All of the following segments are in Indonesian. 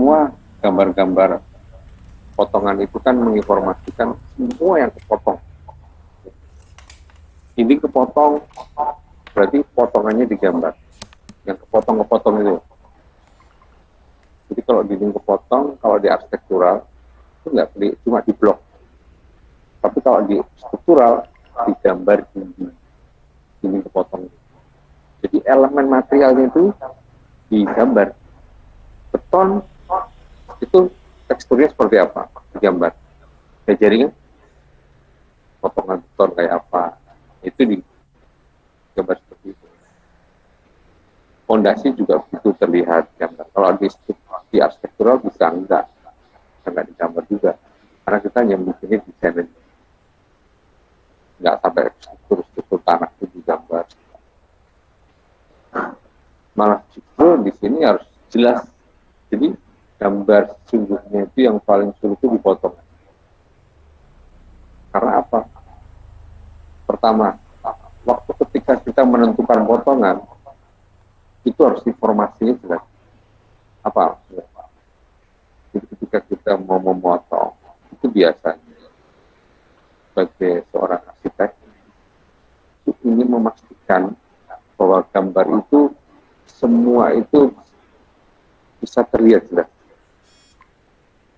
semua gambar-gambar potongan itu kan menginformasikan semua yang kepotong. Ini kepotong, berarti potongannya digambar. Yang kepotong-kepotong itu. Jadi kalau dinding kepotong, kalau di arsitektural, itu nggak cuma di blok. Tapi kalau di struktural, digambar dinding kepotong. Jadi elemen materialnya itu digambar. Beton itu teksturnya seperti apa? Digambar. Kayak jaringan, potongan beton kayak apa? Itu digambar seperti itu. Fondasi juga begitu terlihat gambar. Kalau di arsitektural bisa enggak digambar juga. Karena kita hanya bikinnya desain, nggak sampai struktur tanah itu digambar. Malah justru di sini harus jelas. Jadi gambar sungguhnya itu yang paling sulit itu dipotong. Karena apa? Pertama, waktu ketika kita menentukan potongan, itu harus informasinya jelas. Apa? Jadi ketika kita mau memotong, itu biasanya sebagai seorang arsitek itu ingin memastikan bahwa gambar itu semua itu bisa terlihat jelas.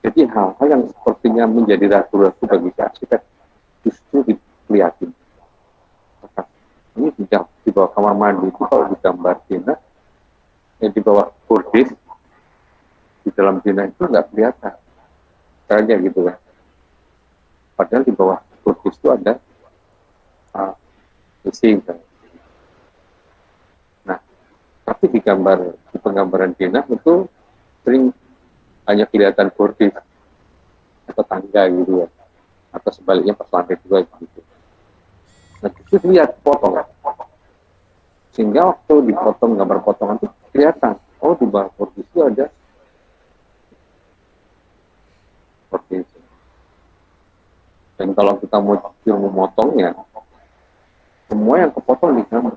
Jadi hal-hal yang sepertinya menjadi ragu-ragu bagi arsitek justru dilihatin. Ini di bawah kamar mandi itu kalau digambar Cina, di bawah kordis di dalam Cina itu nggak kelihatan, saja gitu kan. Padahal di bawah kordis itu ada isi. Nah, tapi di penggambaran Cina itu sering hanya kelihatan kordis atau tangga gitu ya, atau sebaliknya pas lantai 2 gitu. Nah, itu lihat potongan. Sehingga waktu dipotong gambar potongan itu kelihatan, oh di bawah kordis itu ada seperti itu. Dan kalau kita mau memotongnya, semua yang kepotong di gambar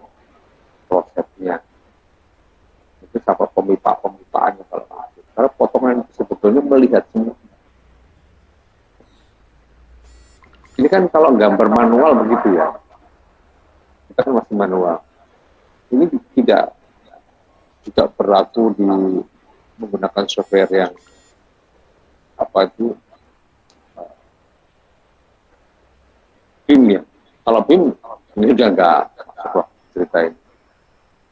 prosesnya. Itu sama pemipaannya kalau masuk. Karena potongan itu sebetulnya melihat semua. Ini kan kalau gambar manual begitu ya. Kita kan masih manual. Ini tidak berlaku di menggunakan software yang apa itu BIM ya. Kalau BIM ini udah nggak ceritain.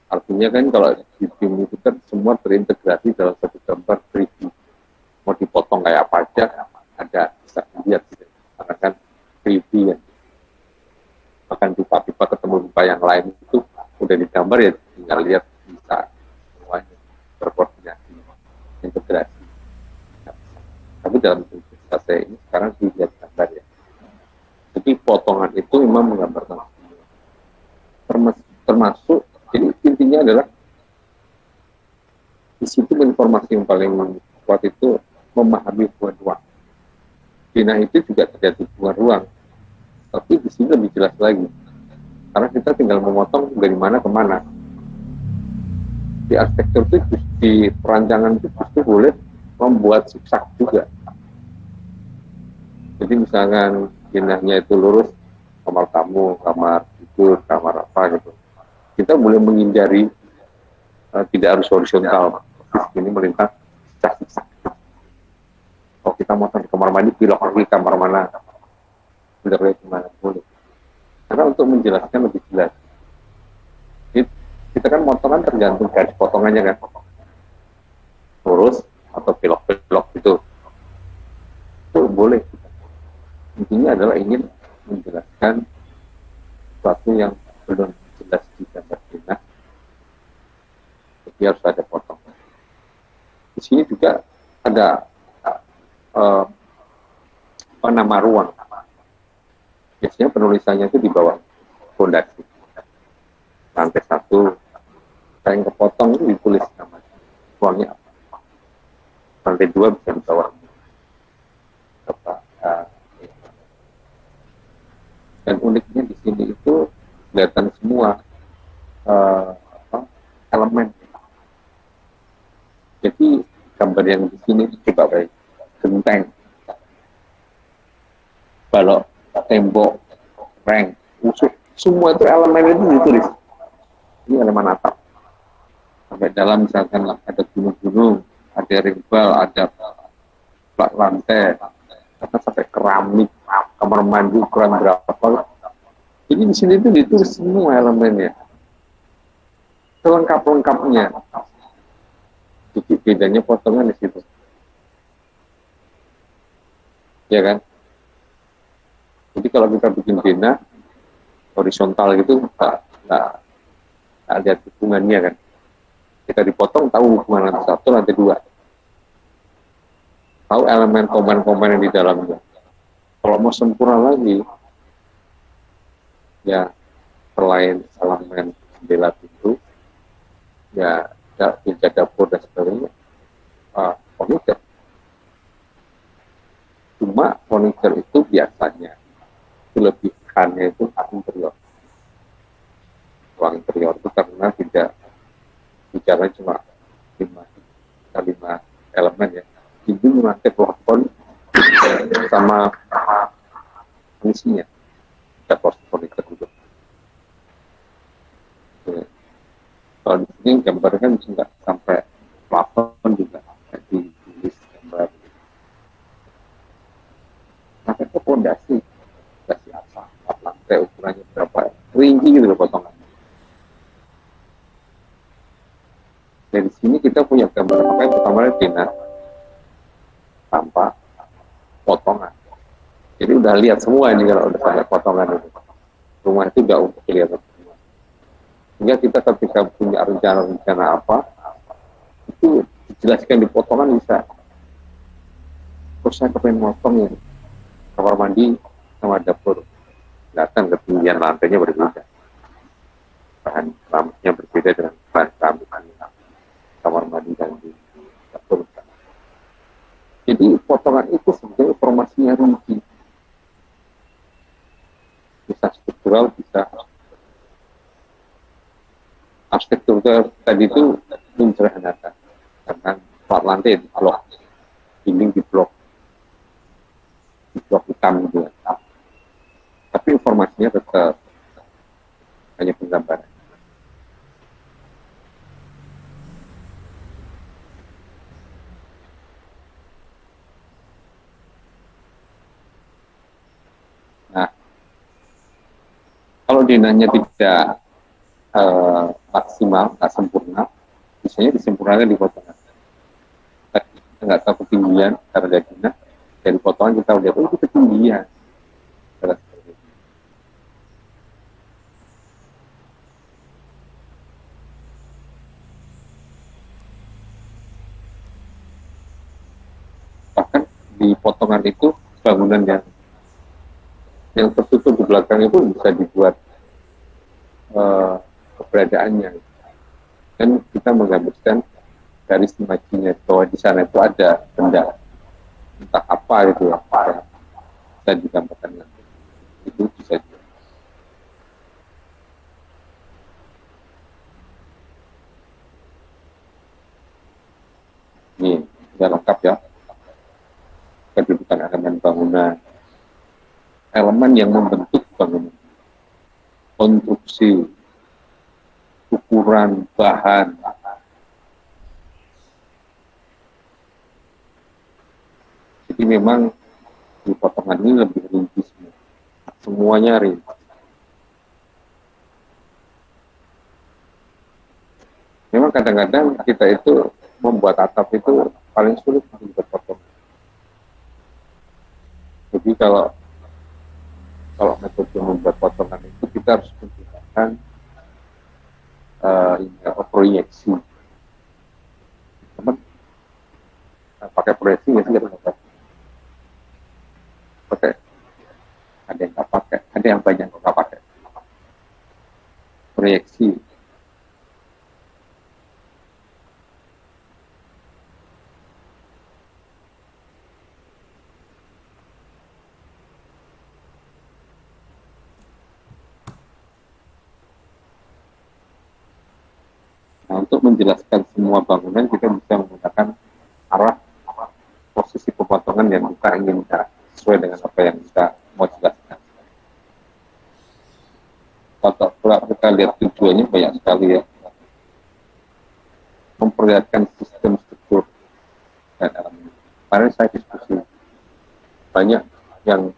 Artinya kan kalau di BIM itu kan semua terintegrasi dalam satu gambar 3D. Mau dipotong kayak apa aja ada bisa dilihat gitu. Karena kan 3D ya. Bahkan pipa-pipa ketemu pipa yang lain itu udah digambar ya tinggal lihat bisa semuanya berkoordinasi integrasi. Nah, tapi dalam saya ini sekarang dilihat gambar ya. Jadi potongan itu memang menggambarkan termasuk jadi intinya adalah di situ informasi yang paling kuat itu memahami hubungan ruang. Cina itu juga terjadi hubungan ruang. Tapi di sini lebih jelas lagi. Karena kita tinggal memotong dari mana ke mana. Di arsitektur itu, di perancangan itu justru boleh membuat zigzag juga. Jadi misalkan jenahnya itu lurus, kamar tamu, kamar tidur, kamar apa gitu. Kita boleh menghindari tidak harus horizontal. Ini melintang zigzag. Kalau kita motong di kamar mandi, belok lagi kamar mana. Sudah kemana boleh. Karena untuk menjelaskan lebih jelas. Kita kan potongan tergantung garis potongannya kan. Lurus atau belok-belok gitu. Itu boleh. Intinya adalah ingin menjelaskan sesuatu yang belum jelas di gambar Cina. Jadi harus ada potongan. Di sini juga ada nama ruang. Biasanya penulisannya itu di bawah fondasi. Lantai 1, yang kepotong itu ditulis namanya. Ruangnya apa? Lantai 2 bisa di bawah. Dan uniknya di sini itu kelihatan semua elemen. Jadi gambar gambar yang di sini coba baik, genteng, balok, tembok, rank, musuh, semua itu elemen itu ditulis. Ini elemen atap. Sampai dalam misalkan ada gunung-gunung, ada rimbal, ada plak lantai, karena sampai keramik, kamar mandi ukuran berapa. Jadi di sini itu ditulis semua elemennya, selengkap-lengkapnya. Jadi bedanya potongan di situ, ya kan? Jadi kalau kita bikin bina horizontal gitu, nggak ada hubungannya kan? Kita dipotong tahu hubungan lantai satu, lantai dua, tahu elemen komponen-komponen di dalamnya. Kalau mau sempurna lagi, ya selain elemen jendela pintu, ya meja dapur dan sebagainya, furniture. Cuma furniture itu biasanya kelebihannya itu interior. Ruang interior itu karena tidak bicara cuma lima elemen ya, dinding, lantai, plafon sama fungsinya. Ada furniture juga. Kalau di sini gambarnya bisa nggak sampai plafon juga ditulis gambar. Sampai ke pondasi atap lantai ukurannya berapa, rinci gitu loh potongan. Dari sini kita punya gambar, makanya pertama Dina tanpa potongan. Jadi udah lihat semua ini kalau udah sampai potongan itu. Rumah itu udah untuk kelihatan semua. Sehingga kita ketika punya rencana-rencana apa, itu dijelaskan di potongan bisa. Terus saya kepengen motong ya, kamar mandi sama dapur. Kelihatan ketinggian lantainya berbeda. Bahan keramiknya berbeda dengan bahan keramik kamar mandi dan di dapur. Jadi potongan itu sebenarnya informasinya rinci. Bisa struktural, bisa arsitektur tadi itu menyederhanakan. Karena plat lantai di blok, dinding di blok hitam gitu ya. Tapi informasinya tetap hanya penggambaran. Nah, kalau dinanya tidak maksimal, nggak sempurna, biasanya disempurnakan di potongan. Kita nggak tahu ketinggian karena dina, dari potongan kita lihat itu ketinggian. Bahkan di potongan itu bangunan yang tertutup di belakang itu bisa dibuat keberadaannya, dan kita menggambarkan garis imajinya bahwa di sana itu ada benda entah apa gitu ya, bisa digambarkan nanti. Itu bisa juga. Ini sudah lengkap ya, kedudukan elemen bangunan, elemen yang membentuk bangunan, konstruksi, ukuran, bahan. Jadi memang di potongan ini lebih rinci semua. Semuanya rinci. Memang kadang-kadang kita itu membuat atap itu paling sulit untuk potongan. Jadi kalau metode membuat potongan itu kita harus menggunakan proyeksi. Teman pakai proyeksi ya sih, pakai, ada yang nggak pakai, ada yang banyak nggak pakai proyeksi. Nah, untuk menjelaskan semua bangunan kita bisa menggunakan arah potongan yang kita inginkan sesuai dengan apa yang kita mau jelaskan. Kalau kita lihat tujuannya banyak sekali ya, memperlihatkan sistem struktur dan elemen. Kemarin saya diskusi banyak yang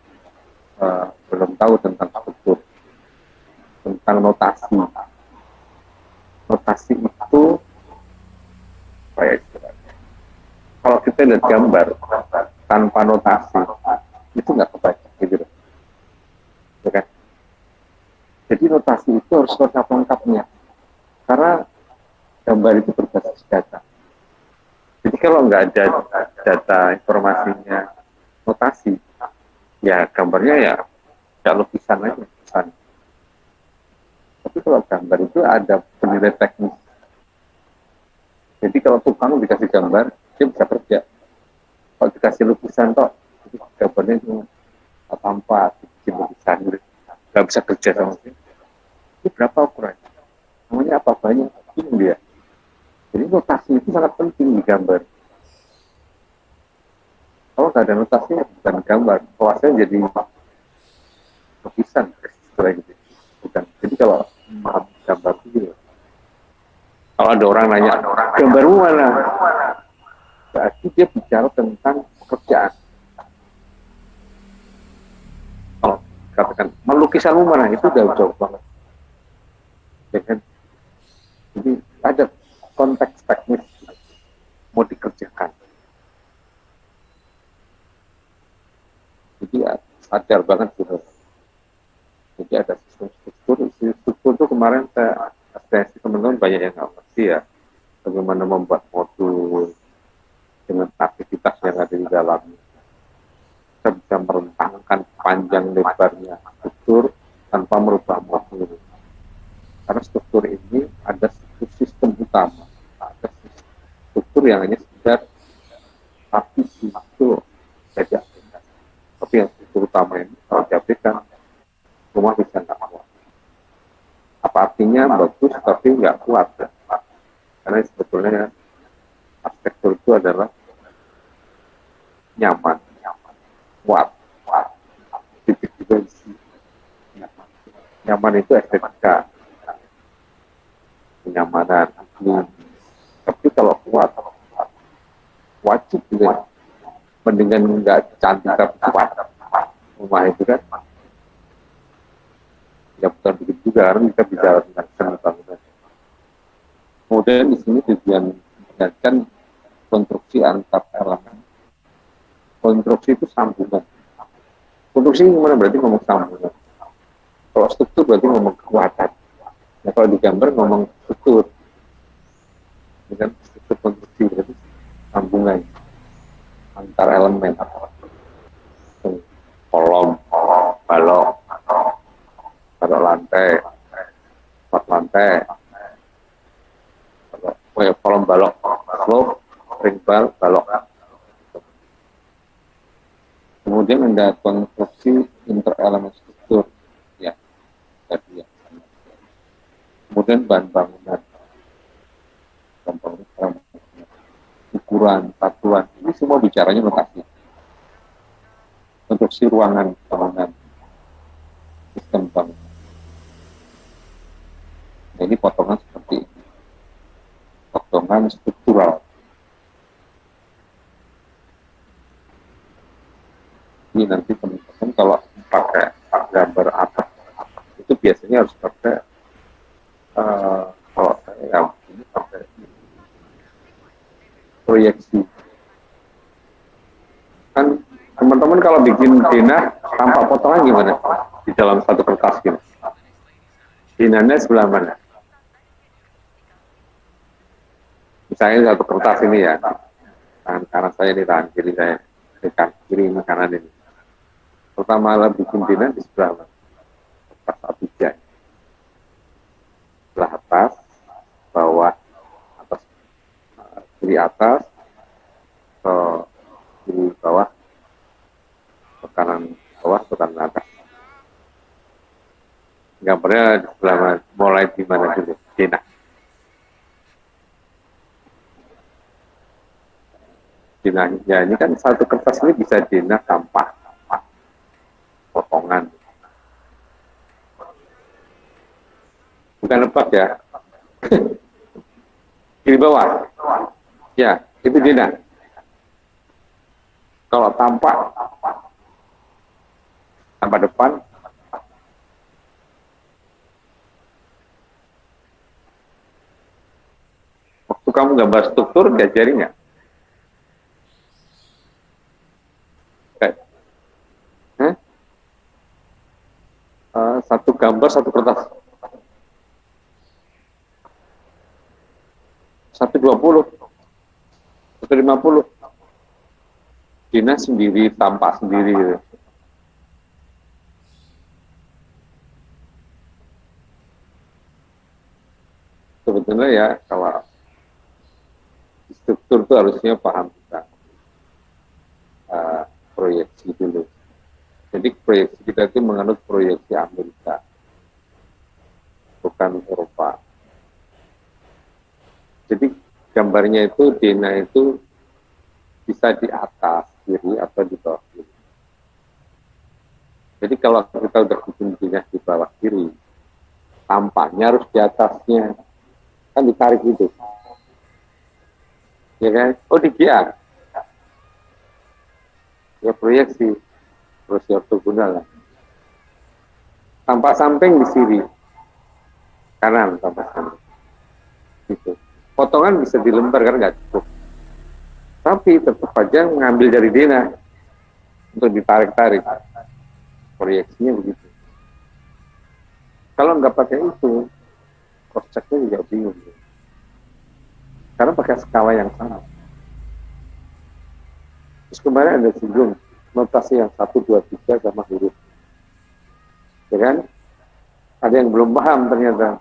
belum tahu tentang struktur, tentang notasi. Notasi itu kayak istilahnya, kalau kita lihat gambar tanpa notasi itu nggak kebaca gitu, ya kan? Jadi notasi itu harus lengkap-lengkapnya, karena gambar itu berbasis data. Jadi kalau nggak ada data informasinya notasi, ya gambarnya ya nggak lukisan aja, lukisan. Tapi kalau gambar itu ada penilai teknis. Jadi kalau tukang dikasih gambar, dia bisa kerja. Kalau dikasih lukisan toh, itu gambarnya cuma tanpa bikin lukisan, nggak bisa kerja sama sekali. Itu berapa ukurannya? Namanya apa banyak? Ini dia. Jadi notasi itu sangat penting di gambar. Kalau nggak ada notasinya bukan gambar, kelasnya jadi lukisan, setelah gitu. Bukan. Jadi kalau paham gambar itu, kalau ada orang nanya gambarmu mana, berarti dia bicara tentang pekerjaan. Kalau katakan melukisanmu mana, itu udah jauh banget. Ya kan? Jadi ada konteks teknis mau dikerjakan. Jadi sadar banget gitu. Jadi ada sistem struktur. Struktur itu kemarin saya asesimen teman-teman banyak yang nggak ngerti ya. Bagaimana membuat modul dengan aktivitas yang ada di dalamnya. Kita bisa merentangkan panjang lebarnya struktur tanpa merubah modul. Karena struktur ini ada sistem utama, ada struktur yang hanya sekedar tapi itu saja. Tapi yang struktur utama ini kalau diaplikasikan rumah bisa nggak kuat. Apa artinya bagus tapi nggak kuat? Karena sebetulnya arsitektur itu adalah nyaman, kuat, titik dimensi. Nyaman itu estetika, kenyamanan, tapi kalau kuat, wajib juga. Mendingan nggak cantik tapi kuat. Rumah itu kan, ya bukan begitu juga, karena kita bicara tentang seni bangunan. Kemudian di sini tujuan mengingatkan konstruksi antar elemen. Konstruksi itu sambungan. Konstruksi gimana berarti ngomong sambungan. Kalau struktur berarti ngomong kekuatan. Nah, kalau digambar ngomong struktur. Dengan struktur konstruksi berarti sambungan antar elemen. Kolom, balok, lantai, empat lantai, kolom balok, slope, ring balok. Kemudian ada konstruksi interelemen struktur, ya, tadi ya. Kemudian bahan bangunan, ukuran, satuan, ini semua bicaranya notasi. Konstruksi ruangan bangunan, sistem bangunan. Nah, ini potongan seperti ini, potongan struktural. Ini nanti teman-teman kalau pakai gambar atap itu biasanya harus pakai kalau saya ini pakai proyeksi. Kan teman-teman kalau bikin denah tanpa potongan gimana? Di dalam satu kertas gitu. Denahnya sebelah mana? Misalnya satu kertas ini ya, tangan kanan saya ini, tangan kiri saya, tangan kiri ini, kanan ini. Pertama lah bikin denah di sebelah mana? Kertas A3. Sebelah atas, bawah, atas, kiri atas, kiri bawah, ke kanan bawah, ke kanan atas. Gambarnya di sebelah mana? Mulai di mana dulu? Denah. dinahnya. Ini kan satu kertas ini bisa dinah tanpa potongan. Bukan lebak ya. Di bawah. Ya, itu dinah. Kalau tanpa depan, waktu kamu gambar struktur, diajari nggak? Satu gambar, satu kertas. 120, 150. Dina sendiri, tampak sendiri gitu. Sebetulnya ya, kalau struktur itu harusnya paham kita proyeksi dulu. Jadi proyeksi kita itu menganut proyeksi Amerika, bukan Eropa. Jadi gambarnya itu, Dina itu bisa di atas kiri atau di bawah kiri. Jadi kalau kita udah bikin Dina di bawah kiri, tampaknya harus di atasnya. Kan ditarik gitu. Ya kan? Oh, digiat. Ya proyeksi. Proyeksi ortogonal lah. Tampak samping di sini. Kanan tampak samping. Gitu. Potongan bisa dilembar kan nggak cukup. Tapi tetap aja mengambil dari Dina untuk ditarik-tarik. Proyeksinya begitu. Kalau nggak pakai itu, cross-checknya juga bingung. Karena pakai skala yang sama. Terus kemarin ada singgung notasi yang 1, 2, 3 sama huruf. Ya kan? Ada yang belum paham ternyata.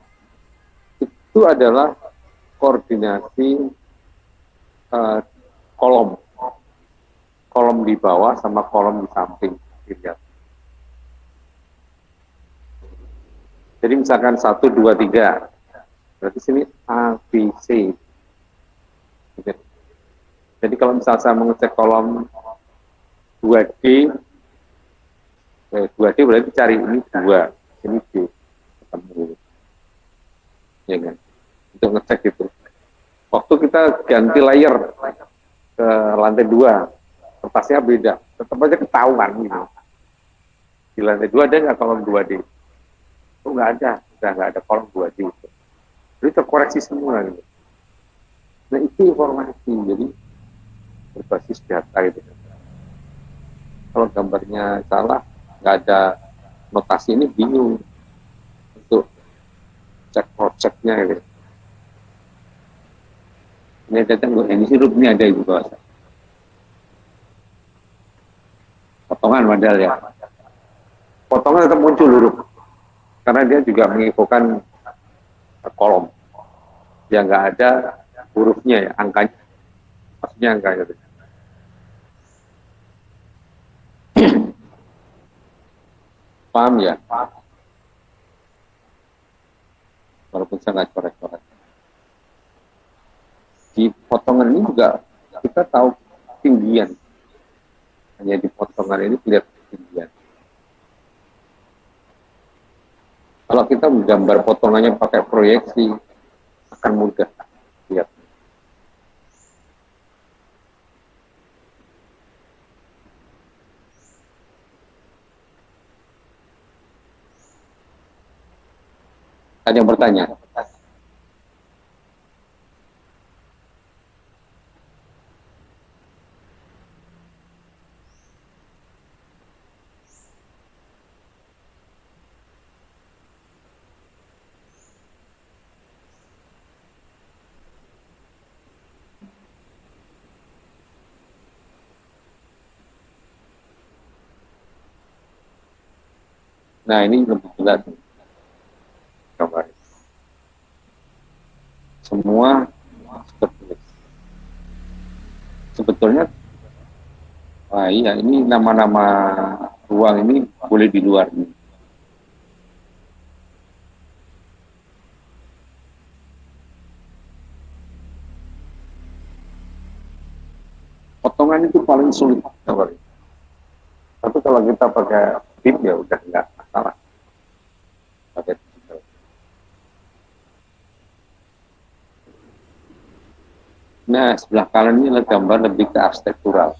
Itu adalah koordinasi kolom. Kolom di bawah sama kolom di samping. Lihat. Jadi misalkan 1, 2, 3. Berarti sini A, B, C. Jadi kalau misalnya saya mengecek kolom 2D, 2D berarti cari ini 2, ini D. Ketemu. Ya kan? Untuk ngecek itu. Waktu kita ganti layer ke lantai 2, kertasnya beda. Tetap aja ketahuan gitu. Di lantai 2 ada nggak kolom 2D? Oh, nggak ada. Sudah nggak ada kolom 2D. Jadi terkoreksi semua gitu. Nah itu informasi. Jadi berbasis data gitu. Kalau gambarnya salah, nggak ada notasi ini bingung untuk cek projectnya gitu. Ini datang ini huruf ini ada di bawah. Potongan modal ya. Potongan tetap muncul huruf karena dia juga menginfokan kolom yang nggak ada hurufnya ya, angkanya, maksudnya angka gitu. Paham ya? Walaupun saya nggak corek-corek. Di potongan ini juga kita tahu ketinggian. Hanya di potongan ini lihat ketinggian. Kalau kita menggambar potongannya pakai proyeksi, akan mudah lihat. Ada yang bertanya? Nah, ini lebih jelas gambar. Semua sebetulnya, iya ini nama-nama ruang ini boleh di luar nih. Potongan paling sulit. Tapi kalau kita pakai BIM ya udah nggak masalah. Pakai digital. Nah, sebelah kanan ini adalah gambar lebih ke arsitektural.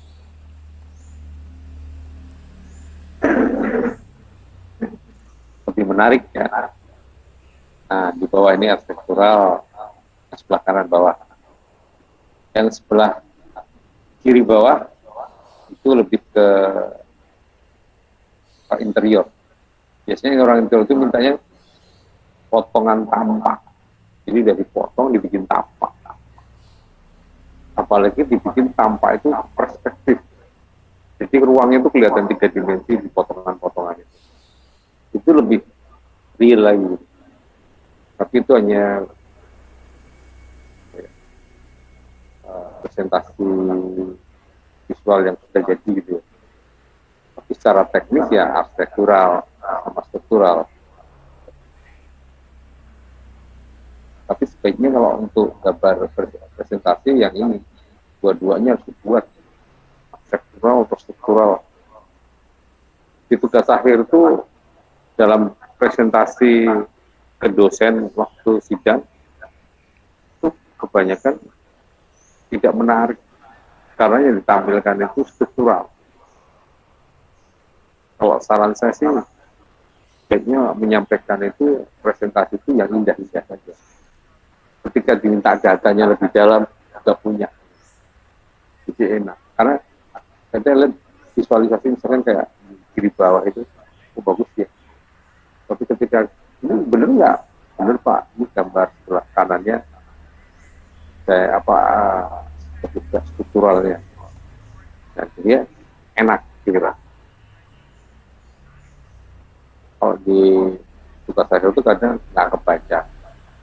Lebih menarik ya. Nah, di bawah ini arsitektural, sebelah kanan bawah. Yang sebelah kiri bawah itu lebih ke interior. Biasanya orang interior itu mintanya potongan tampak. Jadi dari potong dibikin tampak. Apalagi dibikin tampak itu perspektif. Jadi ruangnya itu kelihatan 3 dimensi di potongan-potongan itu. Itu lebih real lagi. Tapi itu hanya presentasi visual yang sudah jadi gitu. Tapi secara teknis ya arsitektural sama struktural. Tapi sebaiknya kalau untuk gambar presentasi yang ini dua-duanya harus dibuat arsitektural atau struktural. Di tugas akhir itu dalam presentasi ke dosen waktu sidang itu kebanyakan tidak menarik karena yang ditampilkan itu struktural. Kalau saran saya sih sebaiknya menyampaikan itu presentasi itu yang indah-indah saja. Ketika diminta datanya lebih dalam nggak punya, jadi enak. Karena kita lihat visualisasi misalkan kayak di bawah itu, oh bagus ya. Tapi ketika ini bener nggak? Bener Pak, ini gambar sebelah kanannya saya strukturalnya. Dan dia enak kira. Kalau di tugas saya itu kadang nggak kebaca,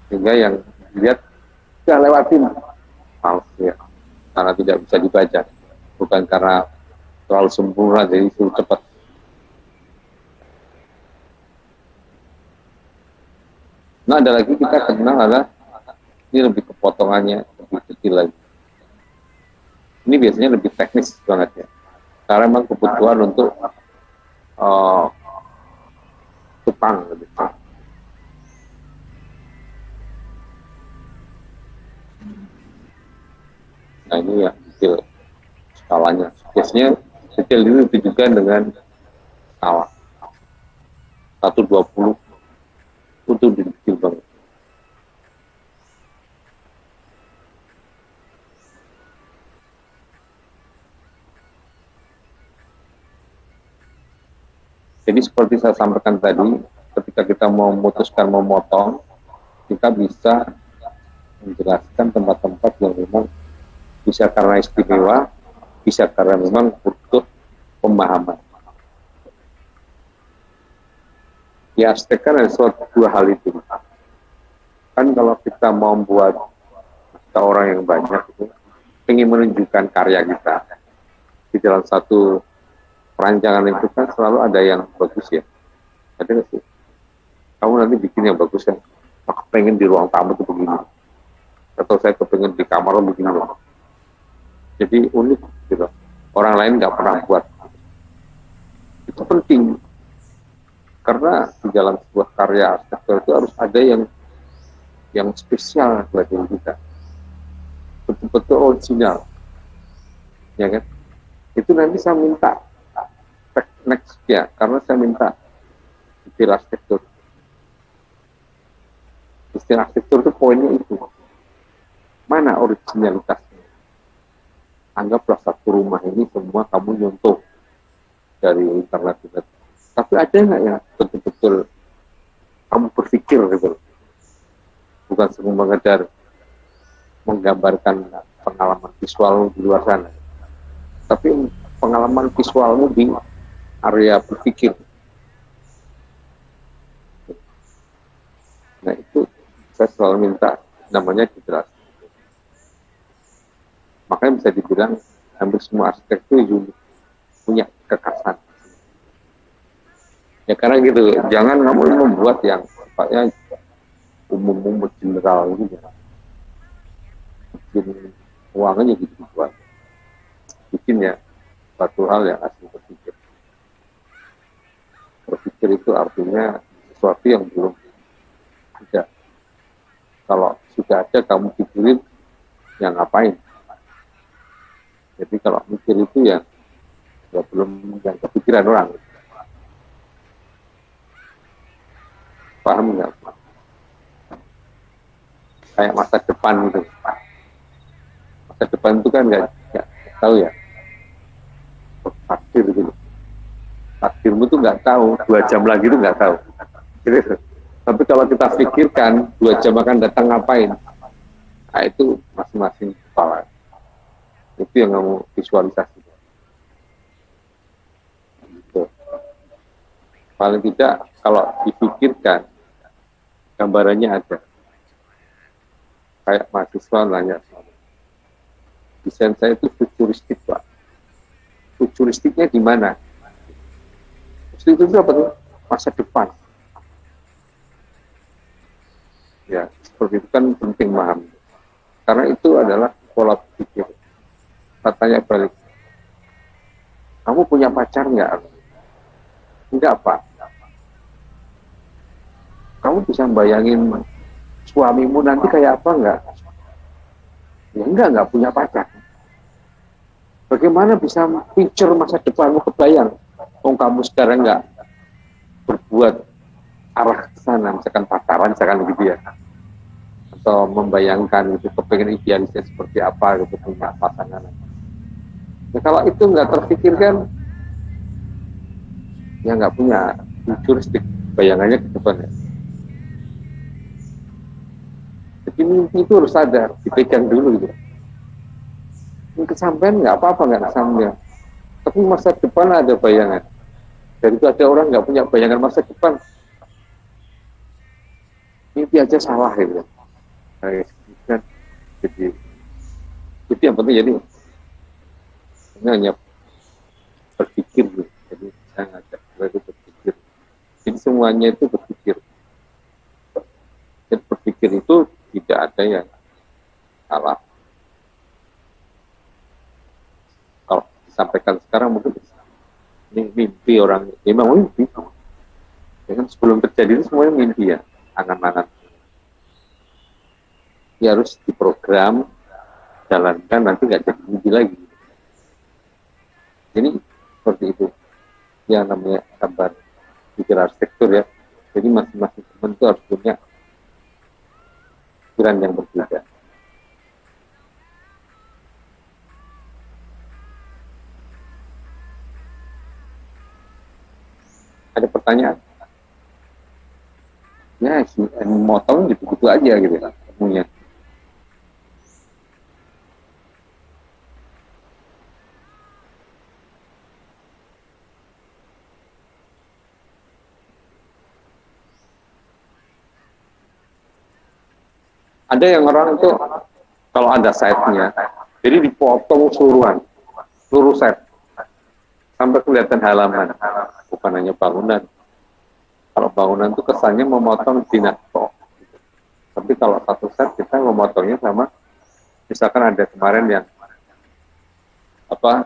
sehingga yang dilihat nggak lewatin, males ya, karena tidak bisa dibaca, bukan karena terlalu sempurna jadi suruh cepat. Nah ada lagi kita kenal adalah ini lebih kepotongannya lebih kecil lagi. Ini biasanya lebih teknis banget ya, karena memang kebutuhan untuk tukang lebih. Nah ini ya detail skalanya. Biasanya detail ini ditujukan dengan skala 1/20 itu detail banget. Jadi seperti saya sampaikan tadi, ketika kita mau memutuskan memotong, kita bisa menjelaskan tempat-tempat yang memang bisa karena istimewa, bisa karena memang butuh pemahaman. Ya, arsitek kan ada dua hal itu. Kan kalau kita mau membuat orang yang banyak itu, ingin menunjukkan karya kita di dalam satu perancangan itu kan selalu ada yang bagus ya. Ada nggak sih? Kamu nanti bikin yang bagus kan? Aku pengen di ruang tamu itu begini. Atau saya kepengen di kamar begini loh. Jadi unik gitu. Orang lain nggak pernah buat. Itu penting. Karena di dalam sebuah karya arsitektur itu harus ada yang spesial bagi kita. Betul-betul original. Ya kan? Itu nanti saya minta next ya, karena saya minta istilah arsitektur. Istilah arsitektur itu poinnya itu. Mana originalitasnya? Anggaplah satu rumah ini semua kamu nyontoh dari internet. Tapi ada nggak yang betul-betul kamu berpikir gitu? Bukan cuma mengejar menggambarkan pengalaman visual di luar sana. Tapi pengalaman visualmu di area berpikir. Nah itu saya selalu minta namanya jelas. Makanya bisa dibilang hampir semua arsitek itu punya kekhasan. Ya karena gitu, jangan kamu membuat yang sifatnya umum-umum general gitu. Bikin uangnya gitu buat. Bikin ya suatu hal yang asli berpikir. Berpikir itu artinya sesuatu yang belum ada. Kalau sudah ada kamu pikirin, ya ngapain? Jadi kalau mikir itu ya belum yang kepikiran orang. Paham nggak? Kayak masa depan gitu. Masa depan itu kan nggak tahu ya. Takdir gitu. Takdirmu tuh nggak tahu. 2 jam lagi tuh nggak tahu. Gitu. Tapi kalau kita pikirkan 2 jam akan datang ngapain, nah itu masing-masing kepala. Itu yang kamu visualisasi. Gitu. Paling tidak kalau dipikirkan gambarannya ada. Kayak mahasiswa nanya, desain saya itu futuristik, Pak. Futuristiknya di mana? Itu apa tuh? Masa depan. Ya, seperti itu kan penting paham. Karena itu adalah pola pikir. Katanya balik, kamu punya pacar nggak? Enggak, Pak. Kamu bisa bayangin suamimu nanti kayak apa nggak? Ya enggak punya pacar. Bagaimana bisa picture masa depanmu kebayang? Kamu sekarang nggak berbuat arah ke sana, misalkan pacaran, misalkan gitu ya. Atau membayangkan gitu, kepengen idealisnya seperti apa gitu, punya pasangan. Nah, kalau itu nggak terpikirkan, ya nggak punya futuristik bayangannya ke depan ya. Jadi mimpi itu harus sadar, dipegang dulu gitu. Ini kesampaian nggak apa-apa, nggak kesampaian. Tapi masa depan ada bayangan. Dan itu ada orang nggak punya bayangan masa depan, mimpi aja salah gitu. Nah, jadi yang penting jadi ini hanya berpikir gitu. Jadi saya ngajak mereka berpikir. Jadi semuanya itu berpikir. Dan berpikir itu tidak ada yang salah. Kalau disampaikan sekarang mungkin ini mimpi orang, memang mimpi. Ya kan sebelum terjadi itu semuanya mimpi ya, angan-angan. Ya harus diprogram, jalankan, nanti nggak jadi mimpi lagi. Jadi seperti itu yang namanya gambar pikir arsitektur ya. Jadi masing-masing teman itu harus punya pikiran yang berbeda. Ada pertanyaan? Ya, motong gitu-gitu aja gitu kan, temunya. Ada yang orang itu kalau ada site-nya, jadi dipotong seluruh site sampai kelihatan halaman, bukan hanya bangunan. Kalau bangunan itu kesannya memotong dinasto, tapi kalau satu set kita memotongnya sama, misalkan ada kemarin yang apa,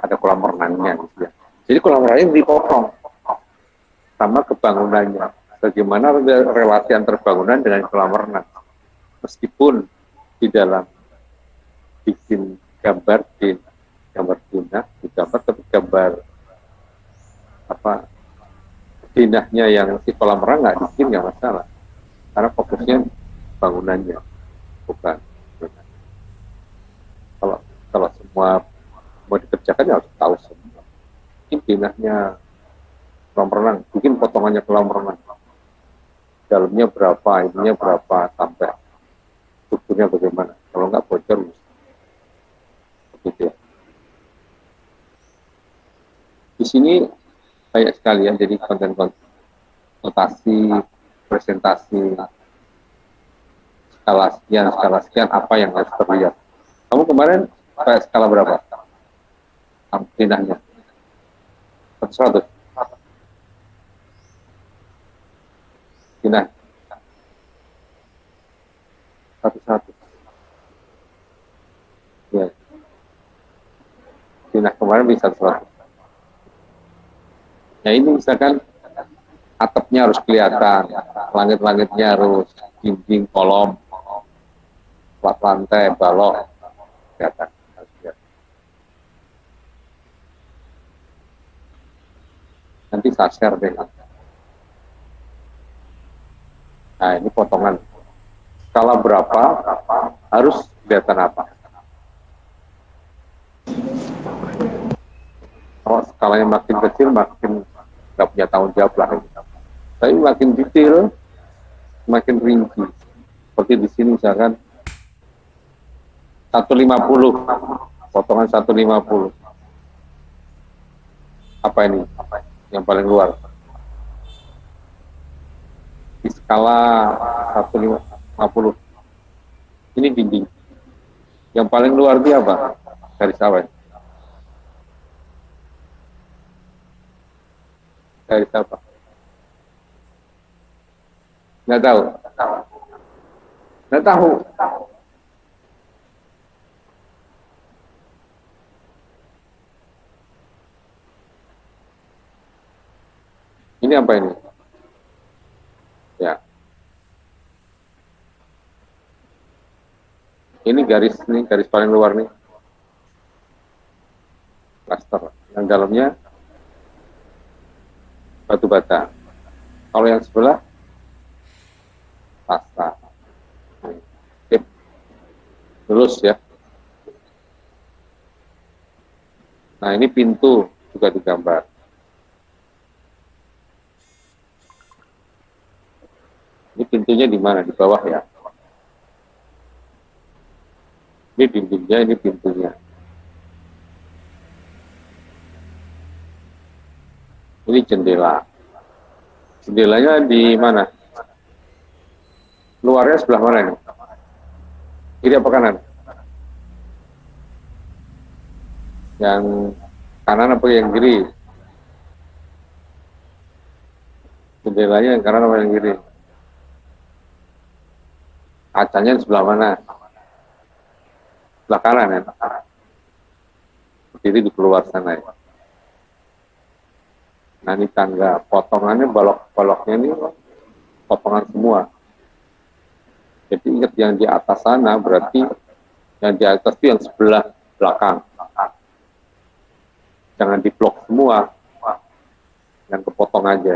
ada kolam renangnya gitu ya. Jadi kolam renangnya dipotong sama kebangunannya. Bagaimana relasi antar bangunan dengan kolam renang? Meskipun di dalam bikin gambar dinah digambar, tapi gambar apa dinahnya yang si kolam renang nggak bikin nggak masalah, karena fokusnya bangunannya bukan dinah. Kalau kalau semua mau dikerjakan ya harus tahu semua. Bikin dinahnya kolam renang, bikin potongannya kolam renang, dalamnya berapa, ininya berapa, sampai strukturnya bagaimana. Kalau nggak bocor, gitu ya. Di sini banyak sekali ya, jadi konten konsultasi, presentasi, skala sekian apa yang harus terlihat. Kamu kemarin kayak skala berapa? Pindahnya 100. Pindah 100. Ya. Pindah kemana? kemarin bisa 100. Ya ini misalkan atapnya harus kelihatan, langit-langitnya harus, dinding, kolom, plat lantai, balok, kelihatan. Harus kelihatan. Nanti saya share deh. Nah ini potongan. Skala berapa, harus kelihatan apa. Kalau skalanya makin kecil, makin nggak punya tanggung jawab lah. Tapi makin detail, makin rinci. Seperti di sini misalkan 150, potongan 150. Apa ini? Yang paling luar. Di skala 150. Ini dinding. Yang paling luar dia apa? Garis apa? Garis apa? Nggak tahu. Nggak tahu. Ini apa ini? Ya. Ini garis nih, garis paling luar nih. Plaster. Yang dalamnya batu bata. Kalau yang sebelah pasta. Tip. Lurus ya. Nah, ini pintu juga digambar. Ini pintunya di mana? Di bawah ya. Ini dindingnya, ini pintunya. Ini jendela. Jendelanya di mana? Luarnya sebelah mana ini? Kiri apa kanan? Yang kanan apa yang kiri? Jendelanya yang kanan apa yang kiri? Kacanya di sebelah mana? Sebelah kanan ya? Jadi di keluar sana ya. Nah ini tangga, potongannya balok-baloknya ini potongan semua. Jadi ingat yang di atas sana berarti yang di atas itu yang sebelah belakang. Jangan diblok semua, yang kepotong aja.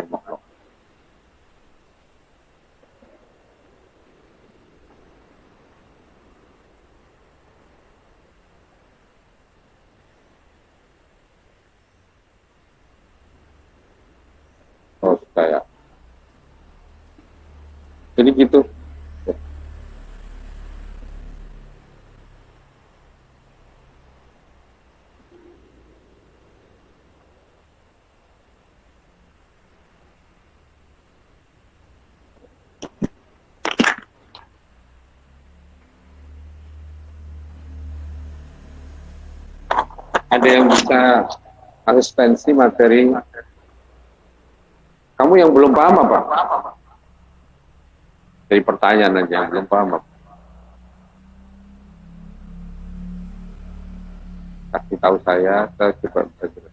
Oh kayak, jadi gitu. Ada yang bisa asistensi materi. Kamu yang belum paham apa? Dari pertanyaan aja, belum paham apa? Kasih tahu saya coba belajar.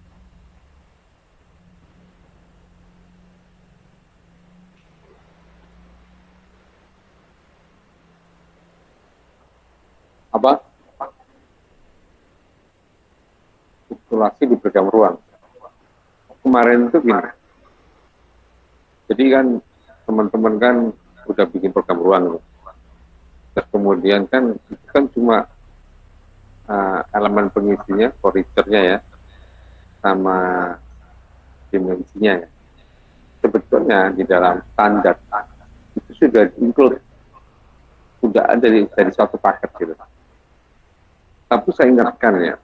Apa? Simulasi di program ruang. Kemarin itu gini. Jadi kan teman-teman kan udah bikin program ruang. Terus kemudian kan itu kan cuma elemen pengisinya, furniture-nya ya, sama dimensinya ya. Sebetulnya di dalam standar itu sudah include, sudah ada dari suatu paket gitu. Tapi saya ingatkan ya,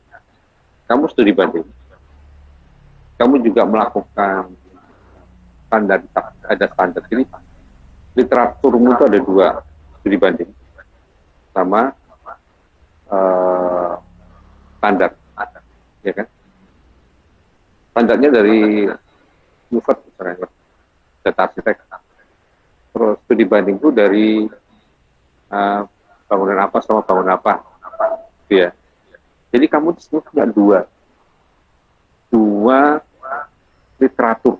kamu studi banding, kamu juga melakukan standar, ada standar. Jadi literaturmu itu ada dua, studi banding sama standar, ya kan? Standarnya dari UFED, misalnya, data arsitek. Terus studi banding itu dari bangunan apa sama bangunan apa, gitu ya. Jadi kamu semua punya dua. semua literatur,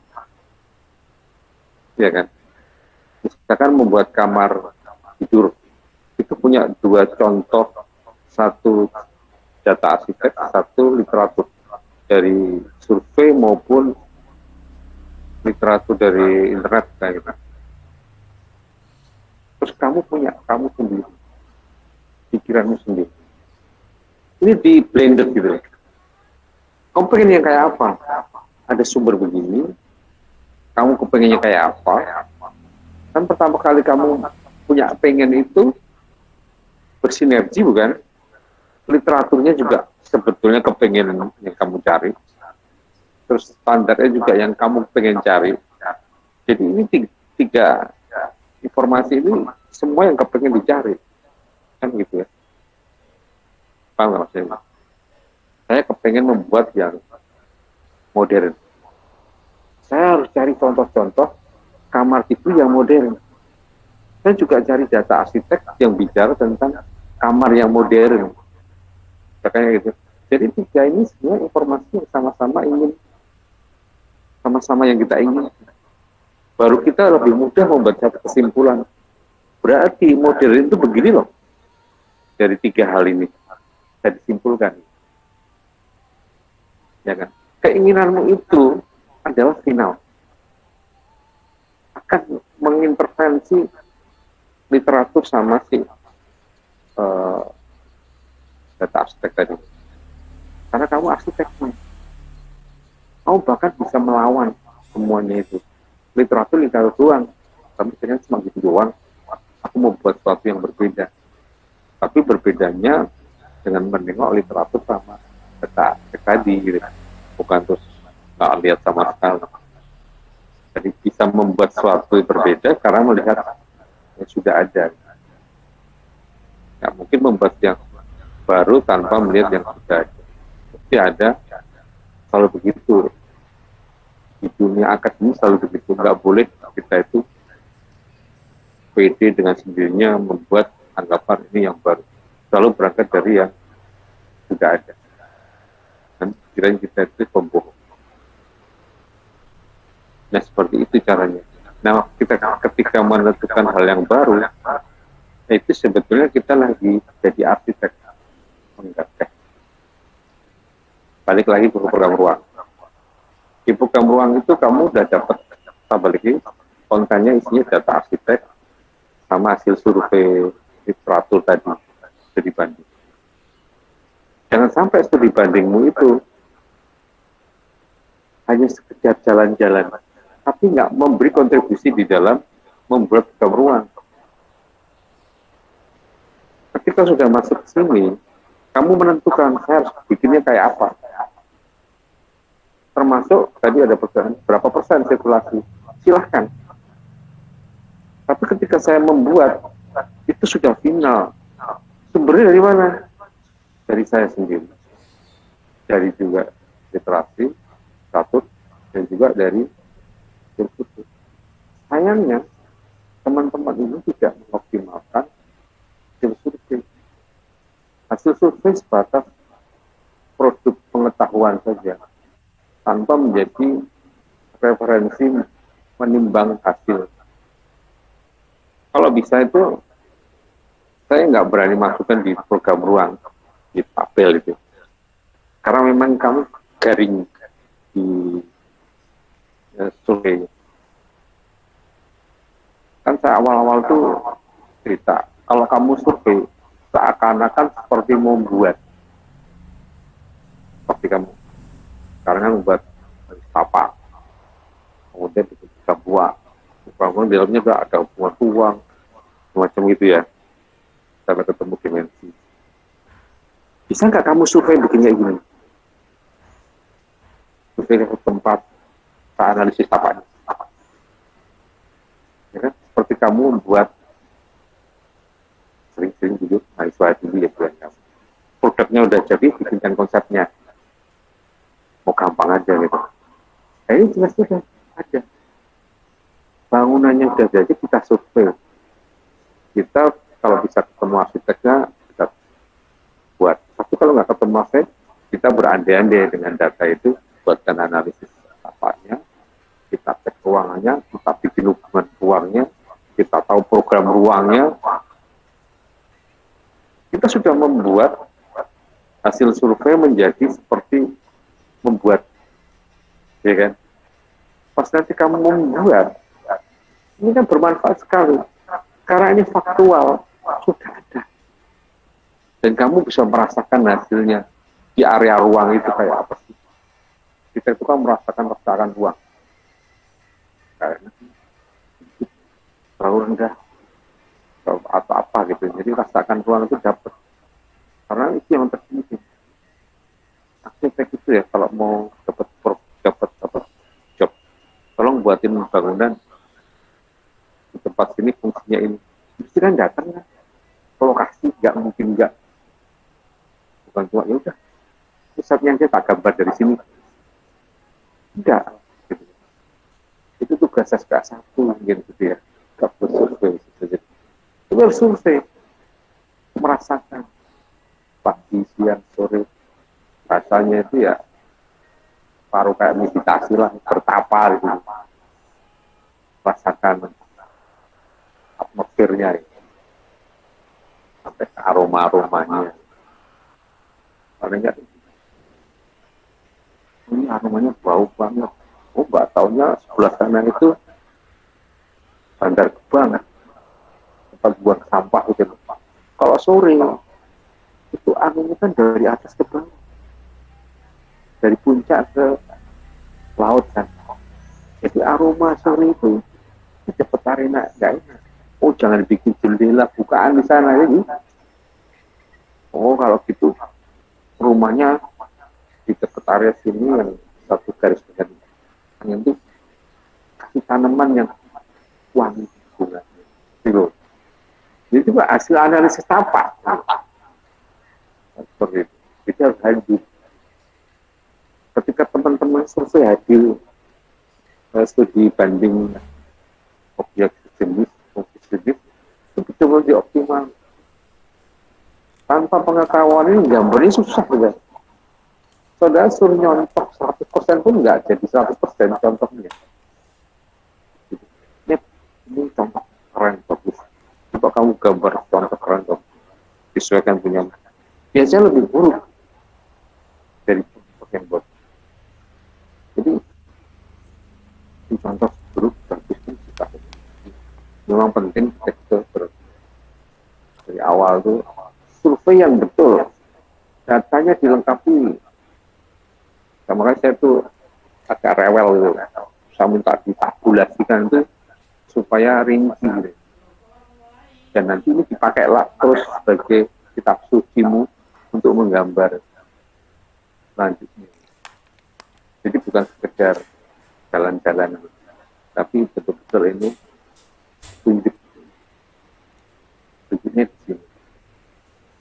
ya kan? Misalkan membuat kamar tidur, itu punya dua contoh, satu data arsitek, satu literatur dari survei maupun literatur dari internet kayak gitu. Terus kamu punya kamu sendiri, pikiranmu sendiri. Ini di blended gitu. Kamu pengen yang kayak apa? Ada sumber begini, kamu kepengennya kayak apa? Kan pertama kali kamu punya pengen itu bersinergi, bukan? Literaturnya juga sebetulnya kepengen yang kamu cari. Terus standarnya juga yang kamu pengen cari. Jadi ini tiga informasi ini semua yang kepengen dicari. Kan gitu ya. Paham nggak maksudnya? Saya kepengen membuat yang modern. Saya harus cari contoh-contoh kamar tidur yang modern. Saya juga cari data arsitek yang bicara tentang kamar yang modern. Kayak gitu. Jadi tiga ini semua informasi yang sama-sama yang kita ingin. Baru kita lebih mudah membuat satu kesimpulan. Berarti modern itu begini loh. Dari tiga hal ini saya disimpulkan. Ya kan? Keinginanmu itu adalah final. Akan mengintervensi literatur sama si data arsitek tadi. Karena kamu arsiteknya. Kamu bahkan bisa melawan semuanya itu. Literatur doang. Tapi dengan cuma gitu doang. Aku mau buat sesuatu yang berbeda. Tapi berbedanya dengan menengok literatur sama data arsitek tadi. Gitu. Bukan terus nggak lihat sama sekali. Jadi bisa membuat sesuatu yang berbeda karena melihat yang sudah ada. Nggak mungkin membuat yang baru tanpa melihat yang sudah ada. Pasti ada, selalu begitu. Di dunia akademik selalu begitu. Nggak boleh kita itu PD dengan sendirinya membuat anggapan ini yang baru. Selalu berangkat dari yang sudah ada. Dan kiranya kita itu pembohong. Nah, seperti itu caranya. Nah, kita ketika menentukan hal yang baru, itu sebetulnya kita lagi jadi arsitek. Enggak. Balik lagi ke program ruang. Di program ruang itu kamu udah dapat lagi kontennya isinya data arsitek sama hasil survei literatur tadi studi banding. Jangan sampai studi bandingmu itu hanya sekedar jalan-jalan, tapi nggak memberi kontribusi di dalam membuat program ruang. Ketika sudah masuk ke sini, kamu menentukan saya harus bikinnya kayak apa. Termasuk tadi ada berapa persen sirkulasi. Silahkan. Tapi ketika saya membuat, itu sudah final. Sumbernya dari mana? Dari saya sendiri. Dari juga literasi, status, dan juga dari survei. Sayangnya, teman-teman ini tidak mengoptimalkan hasil survei. Hasil survei sebatas produk pengetahuan saja, tanpa menjadi referensi menimbang hasil. Kalau bisa itu, saya nggak berani masukkan di program ruang, di tabel itu. Karena memang kamu garing di survei. Kan saya awal-awal tuh cerita, kalau kamu survei, seakan-akan seperti membuat. Seperti kamu. Sekarang kan membuat tapak. Kemudian bisa buah. Bangun di dalamnya juga ada hubungan uang, semacam itu ya. Sampai ketemu dimensi. Bisa nggak kamu survei bikinnya gini? Survei ke tempat analisis tapaknya. Ya kan? Seperti kamu membuat sering-sering duduk mahasiswa dulu ya buat kamu. Produknya udah jadi, bikinkan konsepnya. Mau gampang aja gitu. Nah, ini jelas sudah ada. Bangunannya udah jadi, kita survei. Kita kalau bisa ketemu arsiteknya, kita buat. Tapi kalau nggak ketemu arsitek, kita berandai-andai dengan data itu buat dan analisis apanya, kita cek ruangannya, kita bikin hubungan ruangnya, kita tahu program ruangnya, kita sudah membuat hasil survei menjadi seperti membuat, ya kan? Pas nanti kamu membuat, ini kan bermanfaat sekali, karena ini faktual, sudah ada. Dan kamu bisa merasakan hasilnya di area ruang itu kayak apa sih? Kita itu kan merasakan ruang. Kayaknya terlalu rendah atau apa gitu. Jadi rasakan ruang itu dapat. Karena itu yang terpenting. Arsitek itu ya kalau mau dapat job, tolong buatin bangunan di tempat sini fungsinya ini. Mesti kan datang kan. Lokasi nggak mungkin nggak. Bukan cuma ya udah. Pusatnya aja tak gambar dari sini. Enggak. Gitu. Itu tugas SK1 mungkin gitu ya. Gak bersurvei. Itu harus survei. Merasakan pagi, siang, sore. Rasanya itu ya paruh kayak meditasi lah, bertapa gitu. Rasakan atmosfernya itu. Sampai ke aroma-aromanya. Paling enggak ini aromanya bau banget. Oh, mbak taunya sebelah sana itu bandar banget. Tempat buang sampah gitu. Kalau sore itu anginnya kan dari atas ke bawah. Dari puncak ke laut kan. Jadi aroma sore itu cepet arena enggak enak. Oh, jangan bikin jendela bukaan di sana ini. Oh, kalau gitu rumahnya di dekat area sini yang satu garis dengan angin itu kasih tanaman yang wangi bunganya. Gitu. Jadi itu hasil analisis apa? Seperti itu. Jadi harus hadir. Ketika teman-teman survei hadir studi banding objek jenis, itu betul-betul dioptimal. Tanpa pengetahuan ini gambarnya susah juga. Saudara suruh nyontok 100% pun nggak jadi 100% contohnya. Ini contoh keren, bagus. Coba kamu gambar contoh keren, bagus. Disesuaikan punya. Biasanya lebih buruk dari contoh yang bagus. Jadi, ini contoh buruk, bagus pun suka. Memang penting tekstur dari awal itu survei yang betul. Datanya dilengkapi. Makanya saya tuh agak rewel gitu. Saya minta ditabulasikan itu supaya rinci gitu. Dan nanti ini dipakai lah terus sebagai kitab sucimu untuk menggambar selanjutnya. Jadi bukan sekedar jalan-jalan, tapi betul-betul ini tunjuknya di sini.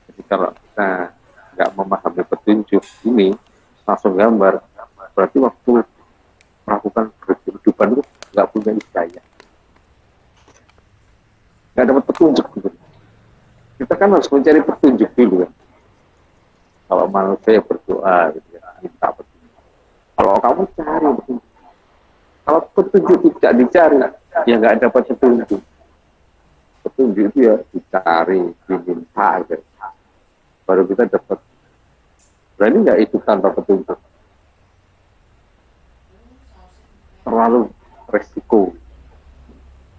Jadi kalau kita nggak memahami petunjuk ini langsung gambar, berarti waktu melakukan kehidupan itu nggak punya hidayah, nggak dapat petunjuk gitu. Kita kan harus mencari petunjuk dulu kan. Kalau manusia berdoa gitu ya, minta petunjuk. Kalau kamu cari petunjuk, kalau petunjuk tidak dicari, ya nggak dapat petunjuk. Petunjuk itu ya dicari, diminta gitu. Baru kita dapat. Berani nggak itu tanpa petunjuk? Terlalu resiko.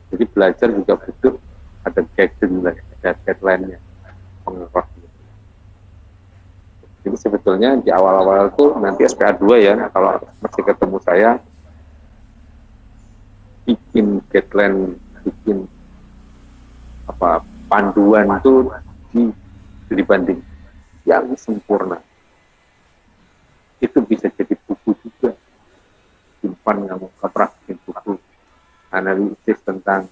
Jadi belajar juga butuh ada guideline-nya, pengerasnya. Jadi sebetulnya di awal-awal itu nanti SPA 2 ya, kalau masih ketemu saya, bikin guideline, bikin apa panduan itu dibanding yang sempurna. Itu bisa jadi buku juga. Simpan kamu pernah bikin buku analisis tentang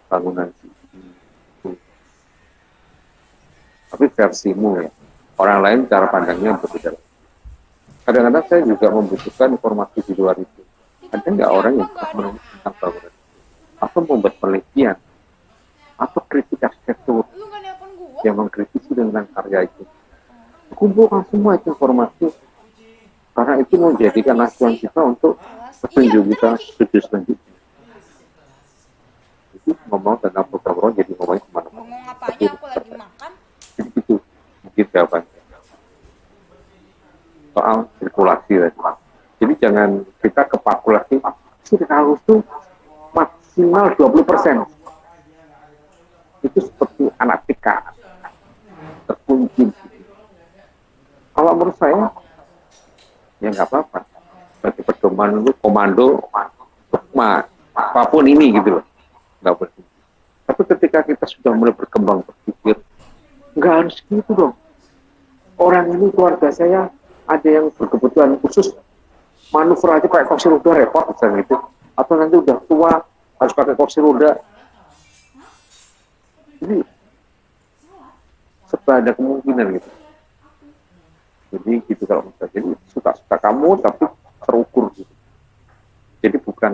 bangunan itu. Tapi versimu ya. Orang lain cara pandangnya berbeda. Kadang-kadang saya juga membutuhkan informasi di luar itu. Ada nggak orang yang menulis tentang bangunan atau membuat penelitian atau kritik arsitektur yang mengkritisi tentang karya itu. Kumpulkan semua itu informasi, Karena itu menjadikan acuan kita untuk Iya petunjuk bener kita lagi. studi selanjutnya. Jadi ngomong tentang program orang jadi ngomongnya kemana-mana. Ngomong Tapi apanya aku lagi makan. jadi itu mungkin jawabannya soal sirkulasi tadi. Jadi jangan kita kepakulasi sirkulasi itu maksimal 20%. Itu seperti anak TK terkunci. Kalau menurut saya ya nggak apa-apa. Bagi pedoman itu komando, apapun ini gitu loh, nggak boleh. Tapi ketika kita sudah mulai berkembang berpikir, nggak harus gitu dong. Orang ini keluarga saya ada yang berkebutuhan khusus, manuver aja pakai kursi roda repot misalnya gitu. Atau nanti udah tua harus pakai kursi roda. Jadi serba ada kemungkinan gitu. Jadi gitu kalau misalnya, jadi suka-suka kamu tapi terukur gitu. Jadi bukan,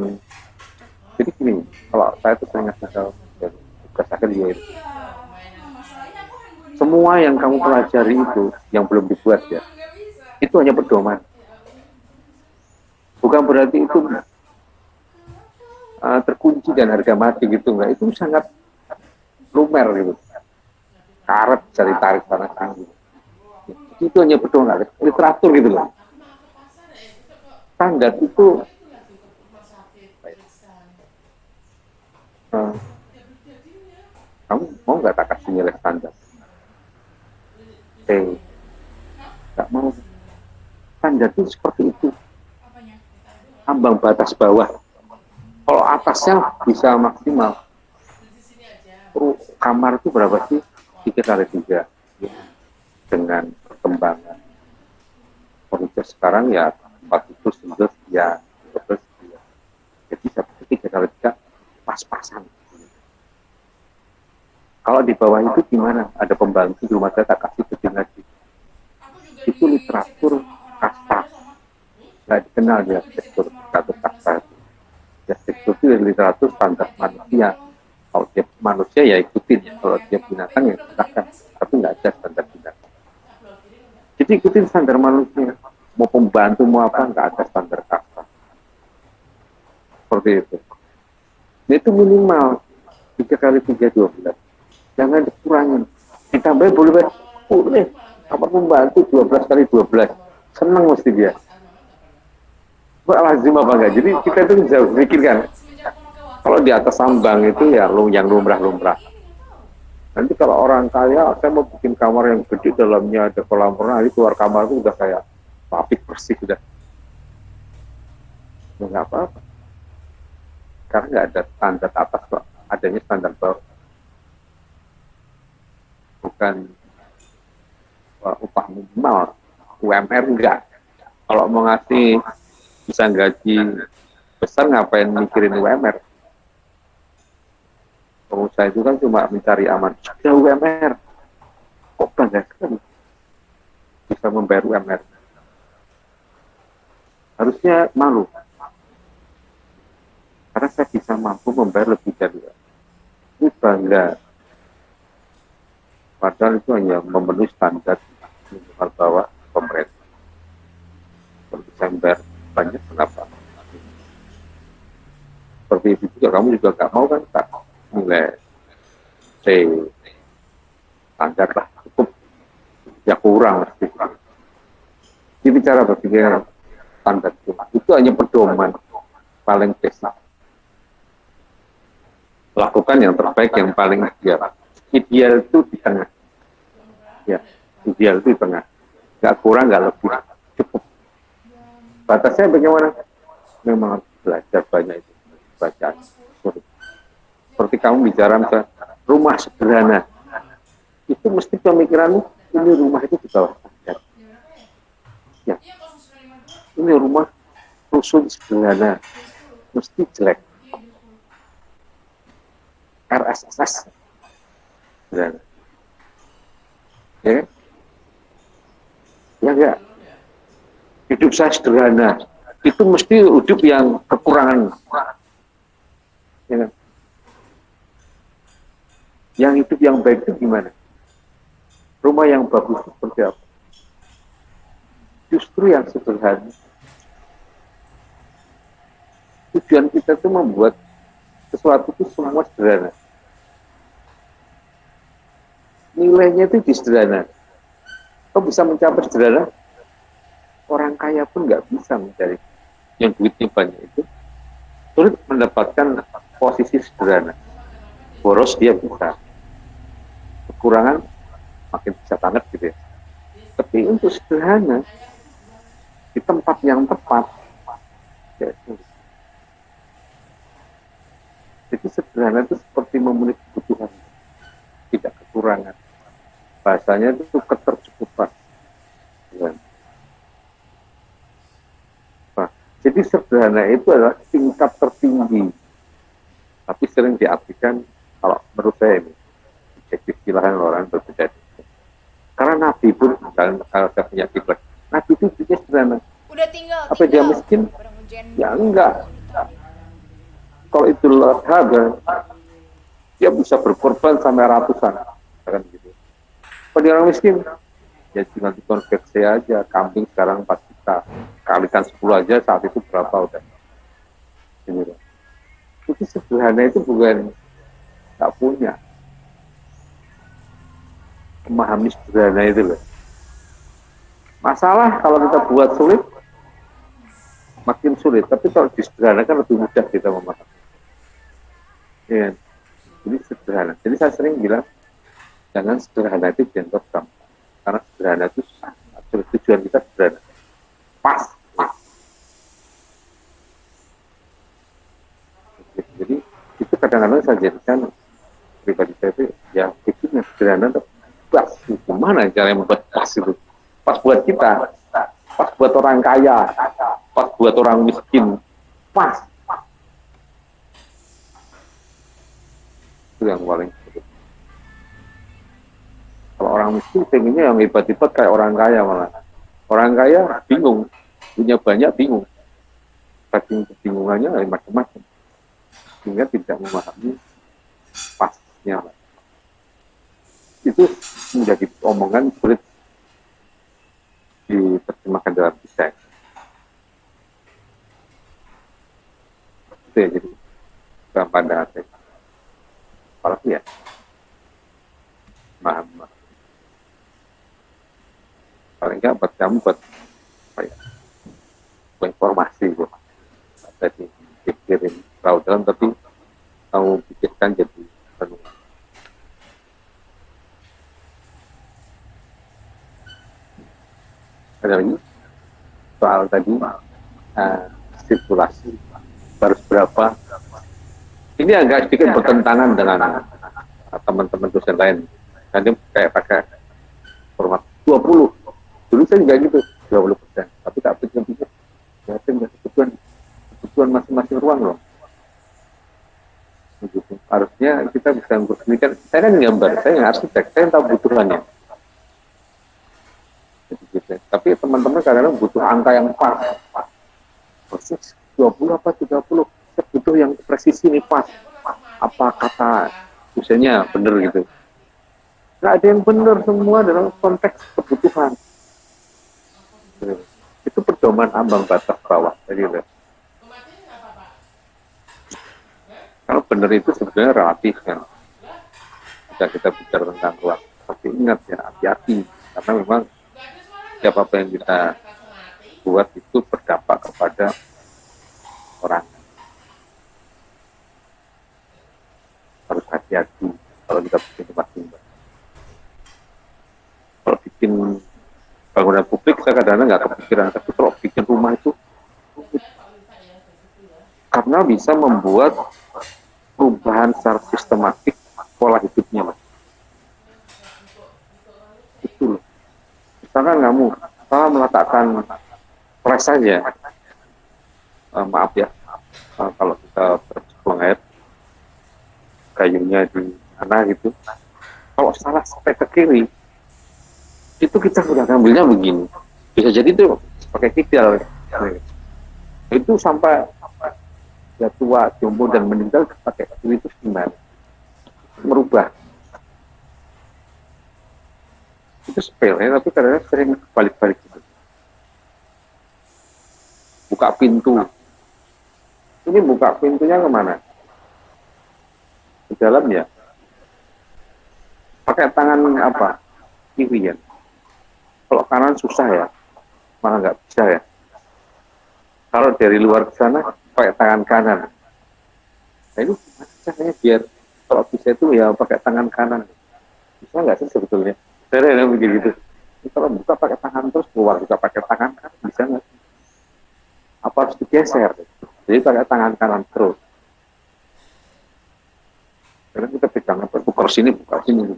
jadi gini, kalau saya tuh sering ngasih tahu dan tugas saya dia itu, semua yang kamu pelajari itu yang belum dibuat ya, itu hanya pedoman. Bukan berarti itu terkunci dan harga mati gitu, enggak. Itu sangat lumer gitu. Karet bisa ditarik sana sini. Itu hanya pedoman, literatur gitu loh. Standar itu uh, kamu mau nggak tak kasih nilai standar? Nggak mau. Standar itu seperti itu. Ambang batas bawah. Kalau atasnya bisa maksimal. Kamar itu berapa sih? 3x3. Dengan perkembangan furniture sekarang ya 4 itu single ya 12 ya. Jadi seperti 3x3 pas-pasan. Kalau di bawah itu gimana? Ada pembantu di rumah saya tak kasih gede lagi. Itu literatur kasta. Nggak dikenal di arsitektur literatur kasta. Arsitektur itu literatur standar manusia. Kalau dia manusia ya ikutin. Kalau dia binatang ya silakan. Tapi nggak ada standar binatang. Jadi ikutin standar manusia. Mau pembantu mau apa nggak ada standar kasta. Seperti itu. Nah, itu minimal 3x3 12. Jangan dikurangin. Ditambahin boleh. Kamar pembantu 12x12. Senang mesti dia. Kok lazim apa enggak? Jadi kita itu bisa berpikirkan. Kalau di atas sambang itu ya yang lumrah-lumrah. Nanti kalau orang kaya, saya mau bikin kamar yang gede, dalamnya ada kolam renang, nanti keluar kamar itu udah kayak pabrik bersih udah. Nggak apa-apa. Karena nggak ada standar atas kok. Adanya standar bawah. Bukan upah minimal. UMR enggak. Kalau mau ngasih bisa gaji besar ngapain mikirin UMR? Pengusaha itu kan cuma mencari aman. Sudah UMR. Kok bangga sekali bisa membayar UMR? Harusnya malu. Karena saya bisa mampu membayar lebih dari UMR. Ini bangga. Padahal itu hanya memenuhi standar minimal bawah pemerintah. Kalau bisa membayar banyak, kenapa? Seperti itu juga, kamu juga nggak mau kan, tak nilai C standar lah, cukup ya kurang. Jadi cara berpikir standar itu hanya pedoman paling basic. Lakukan yang terbaik, yang paling ideal. Ideal itu di tengah. Ya, ideal itu di tengah. Nggak kurang, nggak lebih. Cukup. Batasnya bagaimana? Memang harus belajar banyak itu. Bacaan. Seperti kamu bicara misalnya, rumah sederhana. Itu mesti pemikiranmu, ini rumah itu di bawah standar. Ya. Ini rumah rusun sederhana. Mesti jelek. RSS. Sederhana. Ya, ya enggak. Hidup saya sederhana. Itu mesti hidup yang kekurangan. Ya. Yang hidup yang baik itu gimana? Rumah yang bagus itu seperti apa? justru yang sederhana. Tujuan kita itu membuat sesuatu itu semua sederhana. Nilainya itu di sederhana. Kau bisa mencapai sederhana, orang kaya pun nggak bisa mencari. Yang duitnya banyak itu sulit mendapatkan posisi sederhana. Boros dia bisa, kekurangan makin bisa banget gitu ya. Tapi untuk sederhana di tempat yang tepat, ya, jadi sederhana itu seperti memenuhi kebutuhan, tidak kekurangan. Bahasanya itu ketercukupan. Ya. Nah, jadi sederhana itu adalah tingkat tertinggi, tapi sering diartikan kalau menurut saya ini istilah orang berbeda. Karena Nabi pun misalnya kalau saya punya kiblat, Nabi itu hidupnya sederhana. Udah tinggal. Apa dia miskin? Ya enggak. Kalau itu harga, dia bisa berkorban sampai ratusan, kan gitu. Kalau dia orang miskin, ya cuma dikonversi aja. Kambing sekarang 4 juta, kalikan 10 aja saat itu berapa udah. Ini itu sederhana itu bukan tak punya. Memahami sederhana itu loh. Masalah kalau kita buat sulit, makin sulit. Tapi kalau disederhanakan lebih mudah kita memahami. Ya, jadi sederhana. Jadi saya sering bilang, jangan sederhana itu dianggap gampang. Karena sederhana itu tujuan kita sederhana. Pas. Jadi itu kadang-kadang saya jadikan pribadi saya itu ya pikirnya sederhana pas. Gimana cara membuat pas itu? Pas buat kita, pas buat orang kaya, pas buat orang miskin, pas. Itu yang paling sulit. Kalau orang miskin pengennya yang hebat-hebat kayak orang kaya malah. Orang kaya bingung, punya banyak bingung. Saking kebingungannya macam-macam. Sehingga tidak memahami pasnya. Itu menjadi omongan sulit diterjemahkan dalam desain. Itu ya, jadi pada hati. Apalagi ya, paham. Paling enggak buat kamu buat apa ya, buat informasi gitu. Tadi pikirin tahu dalam tapi kamu pikirkan jadi penuh. Ada lagi soal tadi sirkulasi harus berapa? Ini agak sedikit bertentangan dengan teman-teman dosen lain. Nanti kayak pakai format 20. Dulu saya juga gitu, 20%. Tapi tak pikir-pikir, ya kebutuhan masing-masing ruang loh. Begitu. Harusnya kita bisa bersendirikan. Saya kan gambar, saya yang arsitek, saya yang tahu kebutuhannya. Gitu. Tapi teman-teman kadang-kadang butuh angka yang pas. Persis 20 apa 30. Butuh yang presisi nih pas. Apa kata dosennya benar gitu. Nggak ada yang benar, semua dalam konteks kebutuhan. Itu pedoman ambang batas bawah. Jadi, kalau benar itu sebenarnya relatif kan. Jika kita bicara tentang ruang, tapi ingat ya hati-hati karena memang siapa yang kita buat itu berdampak kepada orang. Harus hati-hati kalau kita bikin tempat tinggal. Kalau bikin bangunan publik saya kadang-kadang nggak kepikiran, tapi kalau bikin rumah itu karena bisa membuat perubahan secara sistematik pola hidupnya, Mas. Itu loh. Misalkan kamu salah meletakkan flash saja, maaf ya, kalau kita bercebong air kayunya di sana gitu, kalau salah sampai ke kiri, itu kita sudah ngambilnya begini. Bisa jadi itu pakai kidal. Itu sampai ya tua, jompo dan meninggal pakai kiri itu gimana? Merubah. Itu sepele, tapi kadang-kadang sering balik-balik gitu. buka pintu. Ini buka pintunya kemana? Ke dalam ya. Pakai tangan apa? Kiri ya. Kalau kanan susah ya, malah nggak bisa ya. Kalau dari luar ke sana pakai tangan kanan. Nah ini gimana caranya biar kalau bisa itu ya pakai tangan kanan. Bisa nggak sih sebetulnya? Saya yang begitu. Kalau buka pakai tangan terus keluar juga pakai tangan kanan bisa nggak? Apa harus digeser? Jadi pakai tangan kanan terus. Karena kita pegang apa? Buka sini, buka sini.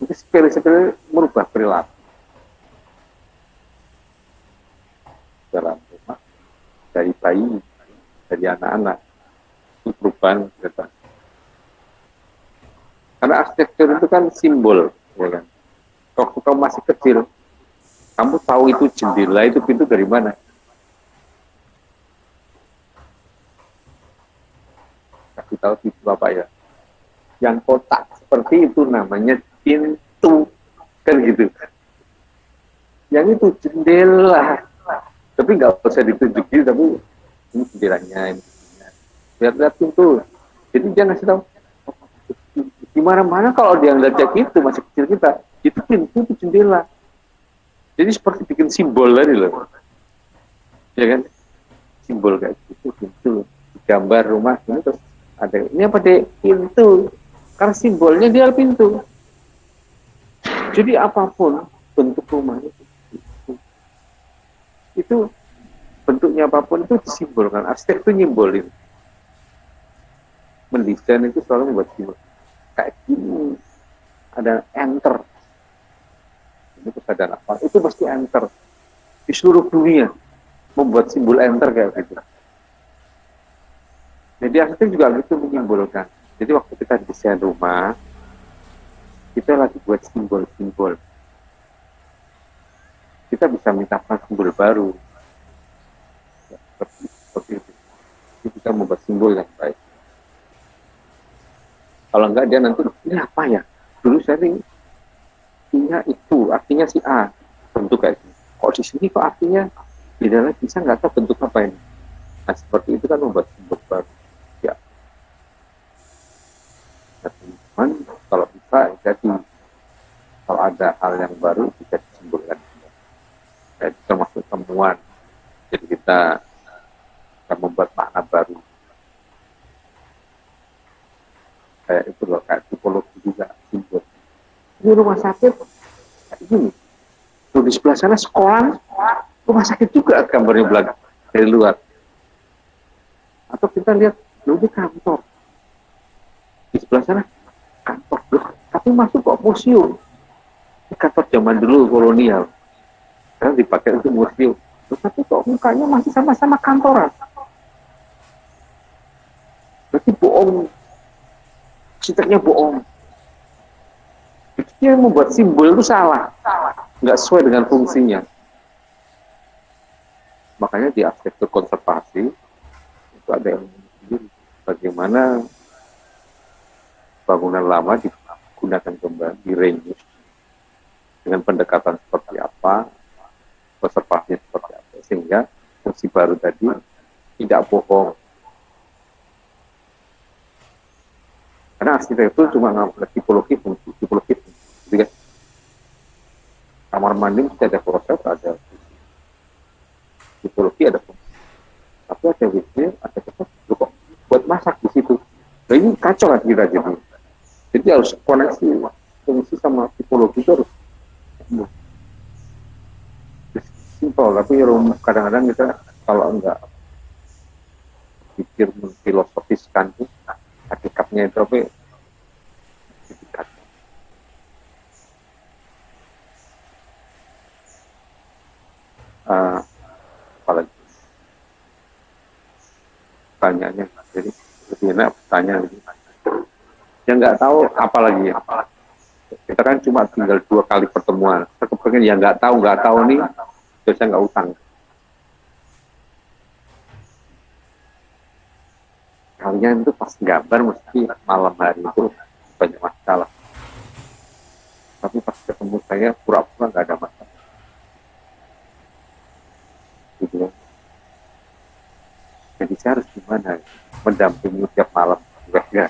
Itu sepele-sepele merubah perilaku dalam rumah dari bayi, dari anak-anak itu perubahan kita. Karena arsitektur itu kan simbol, ya kan. Waktu kamu masih kecil, kamu tahu itu jendela, itu pintu dari mana? Kasih tahu itu Bapak ya. Yang kotak seperti itu namanya pintu, kan gitu. Yang itu jendela, tapi nggak usah ditunjukin, tapi ini jendelanya, ini lihat-lihat pintu. Jadi dia ngasih tahu, di mana-mana kalau dia ngeliat kayak gitu masih kecil kita, itu pintu itu jendela. Jadi seperti bikin simbol tadi loh, ya kan? Simbol kayak gitu, pintu, gambar rumah ini terus ada ini apa deh pintu, karena simbolnya dia pintu. Jadi apapun bentuk rumahnya itu bentuknya apapun itu disimbolkan. Arsitek itu nyimbolin. Mendesain itu selalu membuat simbol. Kayak gini ada enter. Itu kesadaran apa? Itu pasti enter. Di seluruh dunia membuat simbol enter kayak gitu. Jadi arsitek juga gitu menyimbolkan. Jadi waktu kita desain rumah, kita lagi buat simbol-simbol. Kita bisa mintakan simbol baru. Ya, seperti itu. Jadi kita membuat simbol yang baik. Kalau enggak dia nanti, ini apa ya? Dulu saya artinya itu, artinya si A. Bentuk kayak gitu. Kok di sini kok artinya beda lagi? Bisa nggak tahu bentuk apa ini? Nah seperti itu kan membuat simbol baru. Ya. Teman, kalau bisa jadi kalau ada hal yang baru bisa disimbolkan. Jadi termasuk temuan. Jadi kita membuat makna baru. Kayak itu loh, kayak tipologi juga simbol. Ini rumah sakit kayak gini. Tuh di sebelah sana sekolah, rumah sakit juga gambarnya belakang dari luar. Atau kita lihat, loh ini kantor. Di sebelah sana kantor, loh, tapi masuk kok museum. Ini kantor zaman dulu kolonial. Karena dipakai untuk museum. Loh, tapi kok mukanya masih sama-sama kantoran. Berarti bohong. Arsiteknya bohong. Dia membuat simbol itu salah. Nggak sesuai dengan fungsinya. Makanya di arsitektur konservasi itu ada yang bagaimana bangunan lama digunakan kembali, di-reuse dengan pendekatan seperti apa, konservasinya seperti apa, sehingga fungsi baru tadi tidak bohong. Karena arsitektur cuma ngambil tipologi fungsi. Jadi kamar mandi mesti ada proses, ada tipologi, ada fungsi. Tapi ada WC, ada tempat kok buat masak di situ. Nah ini kacau kan kita jadi. Jadi harus koneksi fungsi sama tipologi itu harus simpel. Tapi kadang-kadang kita kalau enggak pikir filosofiskan itu hakikatnya itu apa? Apalagi tanyanya jadi lebih enak tanya yang nggak tahu apalagi ya kita kan cuma tinggal 2 kali pertemuan kepengen yang nggak tahu nih biasanya nggak utang kalian itu pas gambar mesti malam hari itu banyak masalah tapi pas ketemu saya pura-pura nggak ada masalah Jadi saya harus gimana? Mendampingi tiap malam. Ya.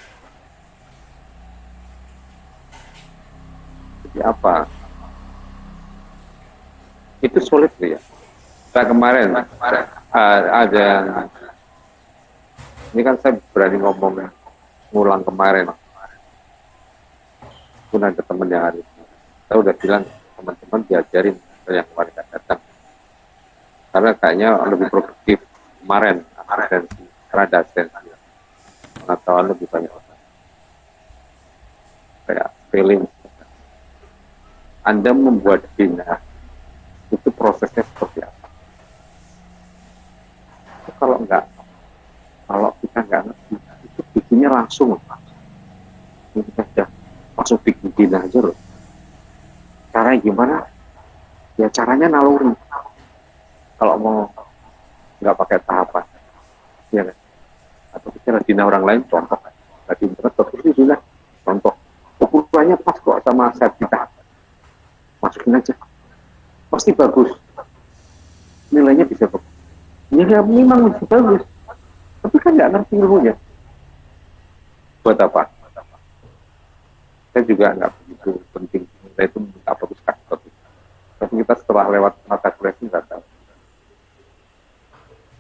Jadi apa? Itu sulit ya. Saya kemarin ada ini kan saya berani ngomong ngulang kemarin. Pun ada teman yang hari ini. Saya udah bilang teman-teman diajarin yang kemarin datang. Karena kayaknya lebih produktif kemarin asistensi, karena ada asistensi. Pengetahuan lebih banyak orang. Kayak feeling. Anda membuat bina, itu prosesnya seperti apa? Itu kalau kita nggak ngerti, itu bikinnya langsung. Kita sudah langsung bikin bina aja loh. Caranya gimana? Ya caranya naluri. Kalau mau nggak pakai tahapan, ya kan? Atau kita bina orang lain, contoh. Tadi internet, terus itu contoh. Ukurannya pas kok sama set kita. Masukin aja. Pasti bagus. Nilainya bisa bagus. Ya memang bisa bagus. Tapi kan nggak ngerti ilmunya. Buat apa? Saya juga nggak begitu penting. Nilai itu nggak bagus kan. Tapi kita setelah lewat mata kuliah itu nggak tahu.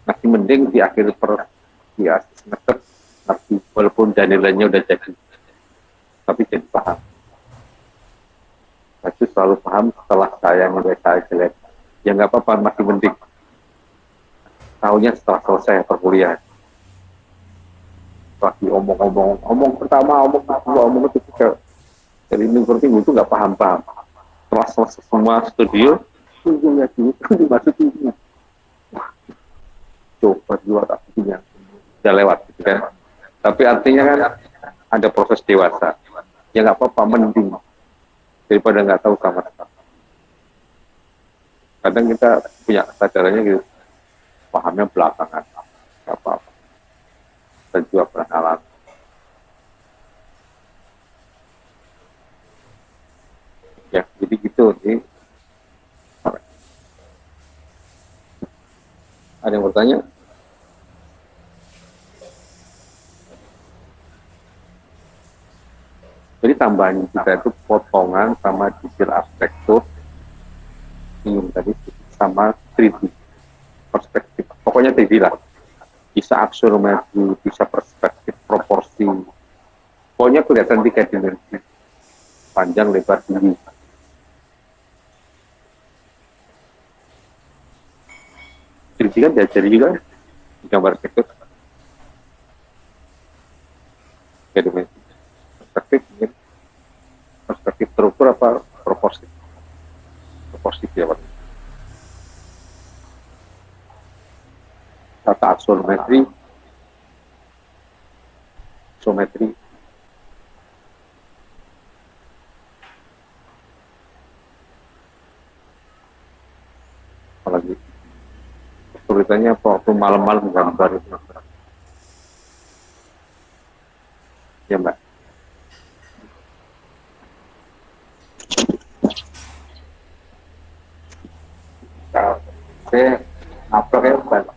Masih mending di akhir semester ngerti. Walaupun nilainya udah jadi. Tapi jadi paham. Saya selalu paham setelah nilai saya jelek. Ya nggak apa-apa, masih mending. Tahunya setelah selesai perkuliahan. Lagi omong pertama, omong kedua, omong ketiga. Dari universitas itu nggak paham-paham. Setelah selesai semua studio, tunggu lagi, dimasukin. Coba dua takutnya udah lewat, gitu kan. Tapi artinya kan ada proses dewasa. Ya nggak apa-apa, mending daripada nggak tahu sama sekali. Kadang kita punya kesadarannya gitu, pahamnya belakangan, nggak apa-apa. Dan juga pernah alami. Ya, jadi gitu. Jadi, ada yang bertanya? Jadi tambahan kita itu potongan sama detail arsitektur, ini tadi sama 3D perspektif. Pokoknya 3D lah. Bisa aksiometri, bisa perspektif, proporsi. Pokoknya kelihatan 3 dimensi. Panjang, lebar, tinggi. Jadi kan diajari juga di gambar arsitektur. 3 dimensi. Perspektif terukur apa proporsi ya Pak. Tata aksiometri, apalagi kesulitannya waktu malam-malam gambar itu ya Mbak. Saya apa kayak Mbak?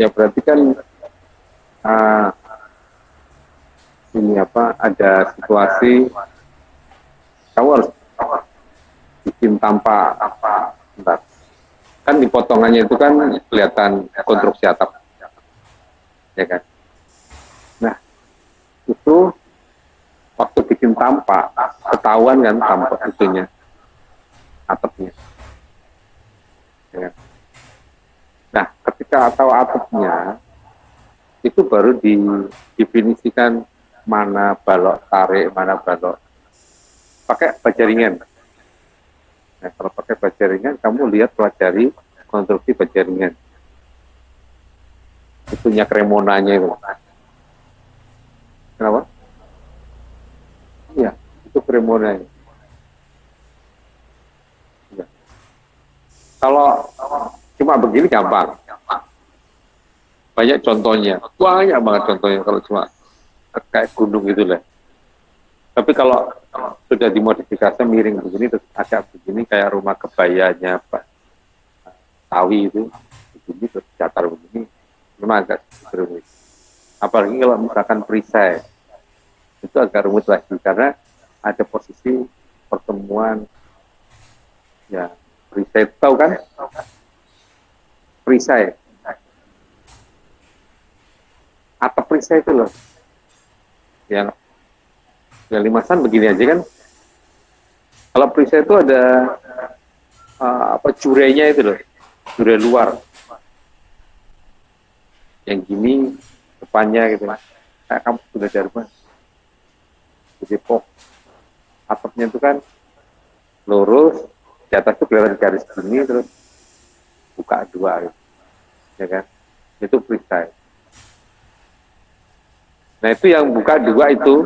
Ya berarti kan ini apa, ada situasi kamu harus bikin tanpa bentar. Kan di potongannya itu kan kelihatan konstruksi atap, ya kan? Nah itu waktu bikin tanpa ketahuan kan tanpa itunya atapnya, ya kan? Nah ketika tahu atapnya itu baru didefinisikan mana balok tarik, mana balok pakai bajaringan. Nah, kalau pakai bajaringan, kamu lihat pelajari konstruksi bajaringan. Itunya kremonanya itu. Kenapa? Iya, itu kremonanya. Ya. Kalau cuma begini gampang. Banyak contohnya, banyak banget contohnya kalau cuma kayak gunung gitu lah. Tapi kalau sudah dimodifikasi miring begini, terus agak begini kayak rumah kebayanya Pak Tawi itu, begini terus datar begini, memang agak rumit. Apalagi kalau misalkan perisai, itu agak rumit lagi karena ada posisi pertemuan ya perisai, tahu kan? Perisai, atap perisai itu loh, yang limasan begini aja kan. Kalau perisai itu ada apa jurenya itu loh, jure luar yang gini depannya gitu. Kayak kamu sudah dari mana? Di Depok. Atapnya itu kan lurus, di atas itu kelihatan garis gini terus buka dua gitu. Ya kan? Itu perisai. Nah itu yang buka dua itu,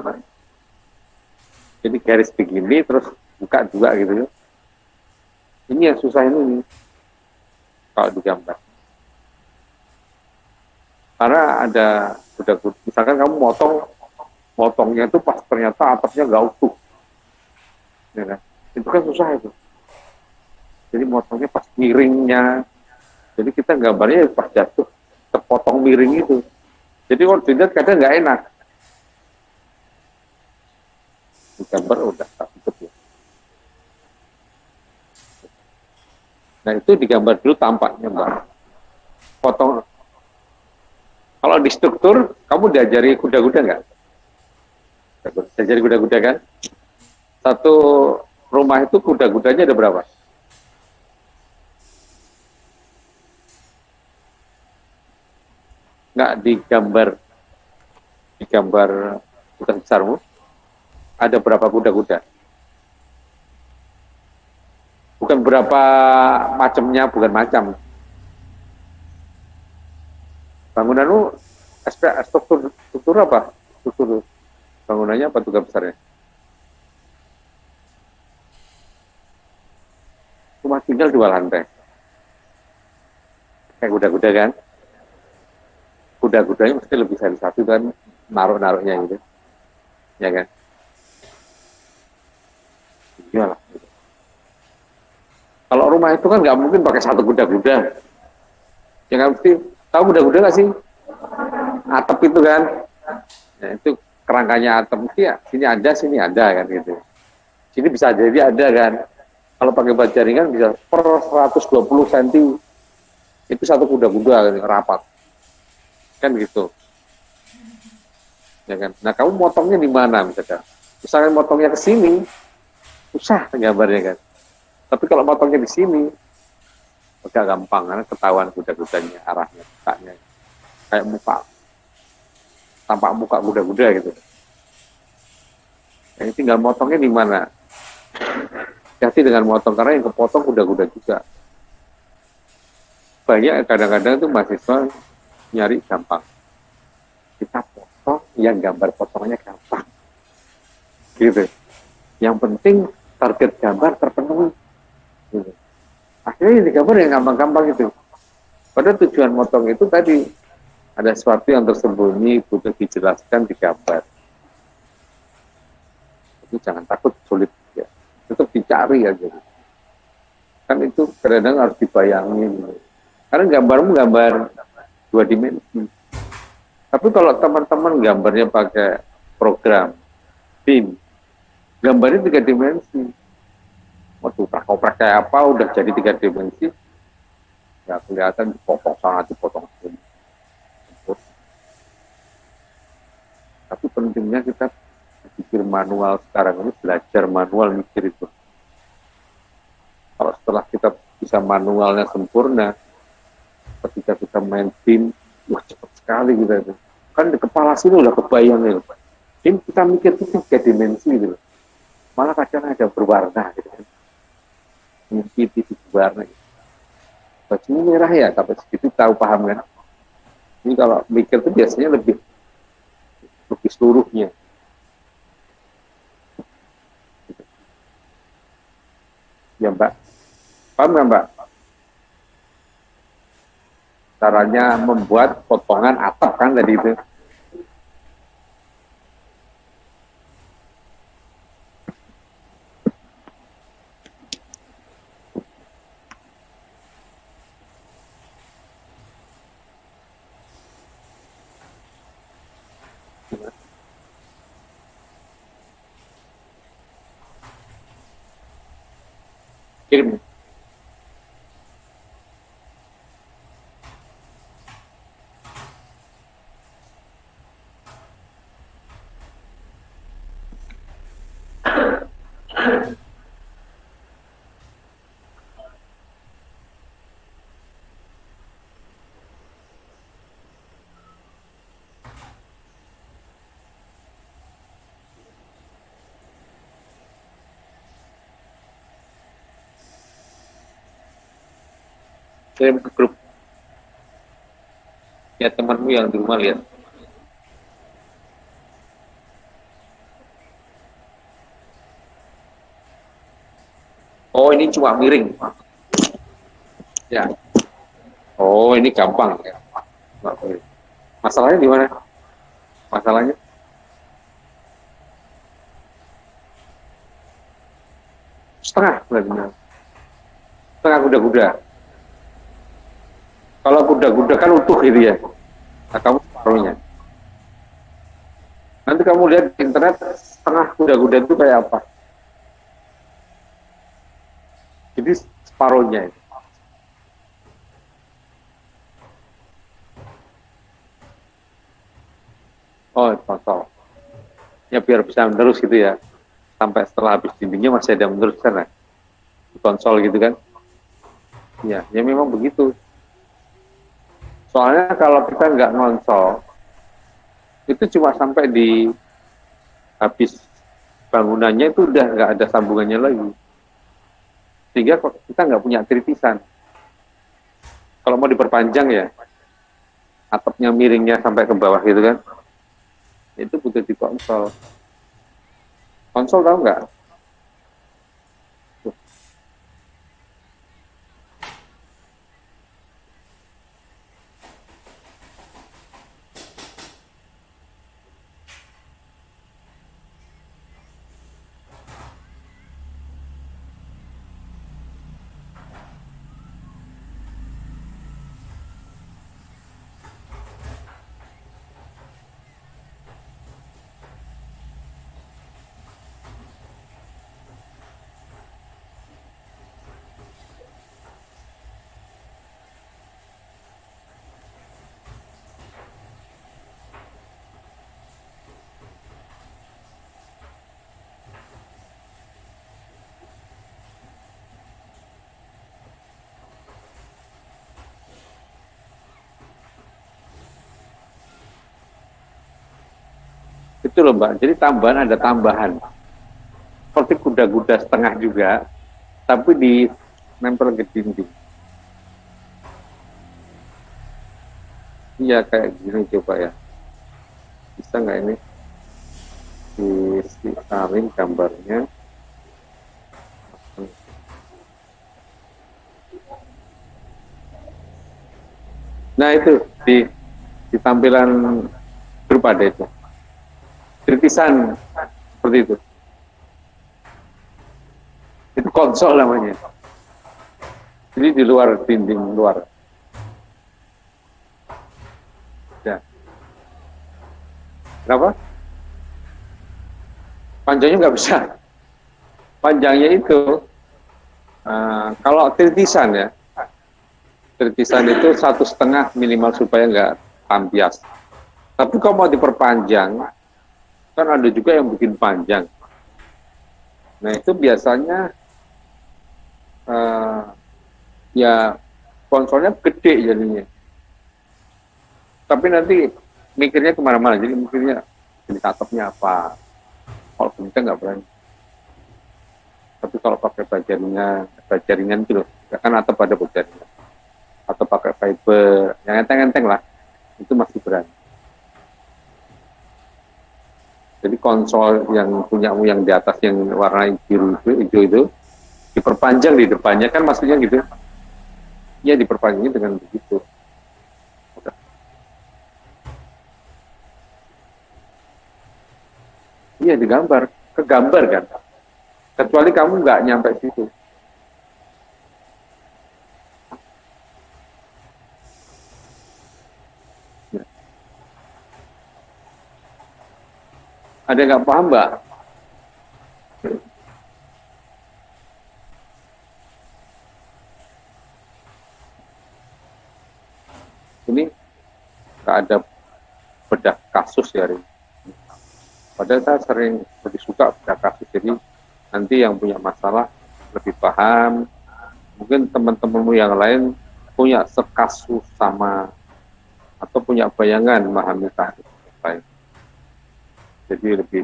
jadi garis begini terus buka dua gitu. Ini yang susah ini kalau digambar. Karena ada kuda-kuda, misalkan kamu motongnya itu pas ternyata atapnya nggak utuh, ya kan? Itu kan susah itu. Jadi motongnya pas miringnya, jadi kita gambarnya pas jatuh terpotong miring itu. Jadi kalau dilihat kadang nggak enak. Digambar udah tak tutup ya. Nah itu digambar dulu tampaknya Mbak. Potong. Kalau di struktur, kamu diajari kuda-kuda nggak? Diajari kuda-kuda kan? Satu rumah itu kuda-kudanya ada berapa? Nggak digambar hutan besarmu, ada berapa kuda-kuda? Bukan berapa macamnya, bukan macam. Bangunanmu struktur apa? Struktur bangunannya apa tugas besarnya? Rumah tinggal 2 lantai. Kayak kuda-kuda kan? Kuda-kudanya mesti lebih dari satu kan, naruh-naruhnya gitu. Ya kan? Iyalah. Gitu. Kalau rumah itu kan nggak mungkin pakai satu kuda-kuda. Ya kan mesti tahu kuda-kuda nggak sih? Atap itu kan? Ya, itu kerangkanya atap mesti ya sini ada kan gitu. Sini bisa jadi ada kan. Kalau pakai baja ringan bisa per 120 cm. Itu satu kuda-kuda kan, rapat. Kan gitu. Ya kan? Nah, kamu motongnya di mana misalkan? Misalkan motongnya ke sini, susah gambarnya kan. Tapi kalau motongnya di sini, agak gampang karena ketahuan kuda-kudanya arahnya, mukanya. Kayak muka, tampak muka kuda-kuda gitu. Yang tinggal motongnya di mana? Hati dengan motong karena yang kepotong kuda-kuda juga. Banyak kadang-kadang tuh mahasiswa nyari gampang. Kita potong yang gambar potongnya gampang. Gitu. Yang penting target gambar terpenuhi. Gitu. Akhirnya yang digambar yang gampang-gampang itu. Padahal tujuan motong itu tadi ada sesuatu yang tersembunyi butuh dijelaskan di gambar. Itu jangan takut sulit ya. Tetap dicari aja. Kan itu kadang-kadang harus dibayangin. Karena gambarmu gambar 2 dimensi. Tapi kalau teman-teman gambarnya pakai program BIM, gambarnya 3 dimensi. Waktu koprak kayak apa udah jadi 3 dimensi, ya kelihatan dipotong sana, dipotong sini. Tapi pentingnya kita pikir manual sekarang ini, belajar manual mikir itu. Kalau setelah kita bisa manualnya sempurna, ketika kita main BIM, wah cepat sekali kita itu. Kan di kepala sini udah kebayang ya. BIM kita mikir itu 3 dimensi gitu. Malah kadang ada berwarna gitu kan. Mimpi titik berwarna gitu. Bajunya merah ya, tapi segitu tahu paham kan. Ini kalau mikir itu biasanya lebih seluruhnya. Ya Mbak, paham nggak Mbak? Caranya membuat potongan atap kan tadi itu. Kirim. Kirim ke grup. Ya temanmu yang di rumah lihat. Oh ini cuma miring. Ya. Oh ini gampang ya. Masalahnya di mana? Masalahnya setengah benar. Setengah kuda-kuda. Kalau kuda-kuda kan utuh gitu ya. Nah, kamu separuhnya. Nanti kamu lihat di internet setengah kuda-kuda itu kayak apa. Jadi separuhnya itu. Oh, konsol. Ya biar bisa menerus gitu ya. Sampai setelah habis dindingnya masih ada menerus kan ya. Konsol gitu kan. Ya memang begitu. Soalnya kalau kita nggak konsol, itu cuma sampai di habis bangunannya itu udah nggak ada sambungannya lagi. Sehingga kita nggak punya kritisan. Kalau mau diperpanjang ya, atapnya miringnya sampai ke bawah gitu kan, itu butuh di konsol. Konsol tahu nggak? Itu loh Mbak, jadi tambahan ada tambahan. Seperti kuda-kuda setengah juga, tapi di nempel ke dinding. Iya kayak gini coba ya. Bisa nggak ini disalin gambarnya? Nah itu di tampilan grup ada itu. Kritisan seperti itu. Itu konsol namanya. Jadi di luar dinding luar. Ya. Kenapa? Panjangnya nggak bisa. Panjangnya itu kalau tritisan ya, tritisan itu 1,5 minimal supaya nggak tampias. Tapi kalau mau diperpanjang, kan ada juga yang bikin panjang. Nah itu biasanya uh, ya konsolnya gede jadinya. Tapi nanti mikirnya kemana-mana, jadi mikirnya jadi atapnya apa. Kalau kita nggak berani. Tapi kalau pakai bajaringan itu loh, kan atap ada bajaringan. Atau pakai fiber, yang enteng-enteng lah, itu masih berani. Jadi konsol yang punyamu yang di atas yang warna biru itu, hijau itu, diperpanjang di depannya kan maksudnya gitu. Ya diperpanjangnya dengan begitu. Iya digambar, kegambar kan. Kecuali kamu nggak nyampe situ. Ya. Ada yang nggak paham mbak? ada bedah kasus ya hari ini. Padahal saya sering lebih suka bedah kasus, jadi nanti yang punya masalah lebih paham. Mungkin teman-temanmu yang lain punya sekasus sama atau punya bayangan memahami kasus lain. Jadi lebih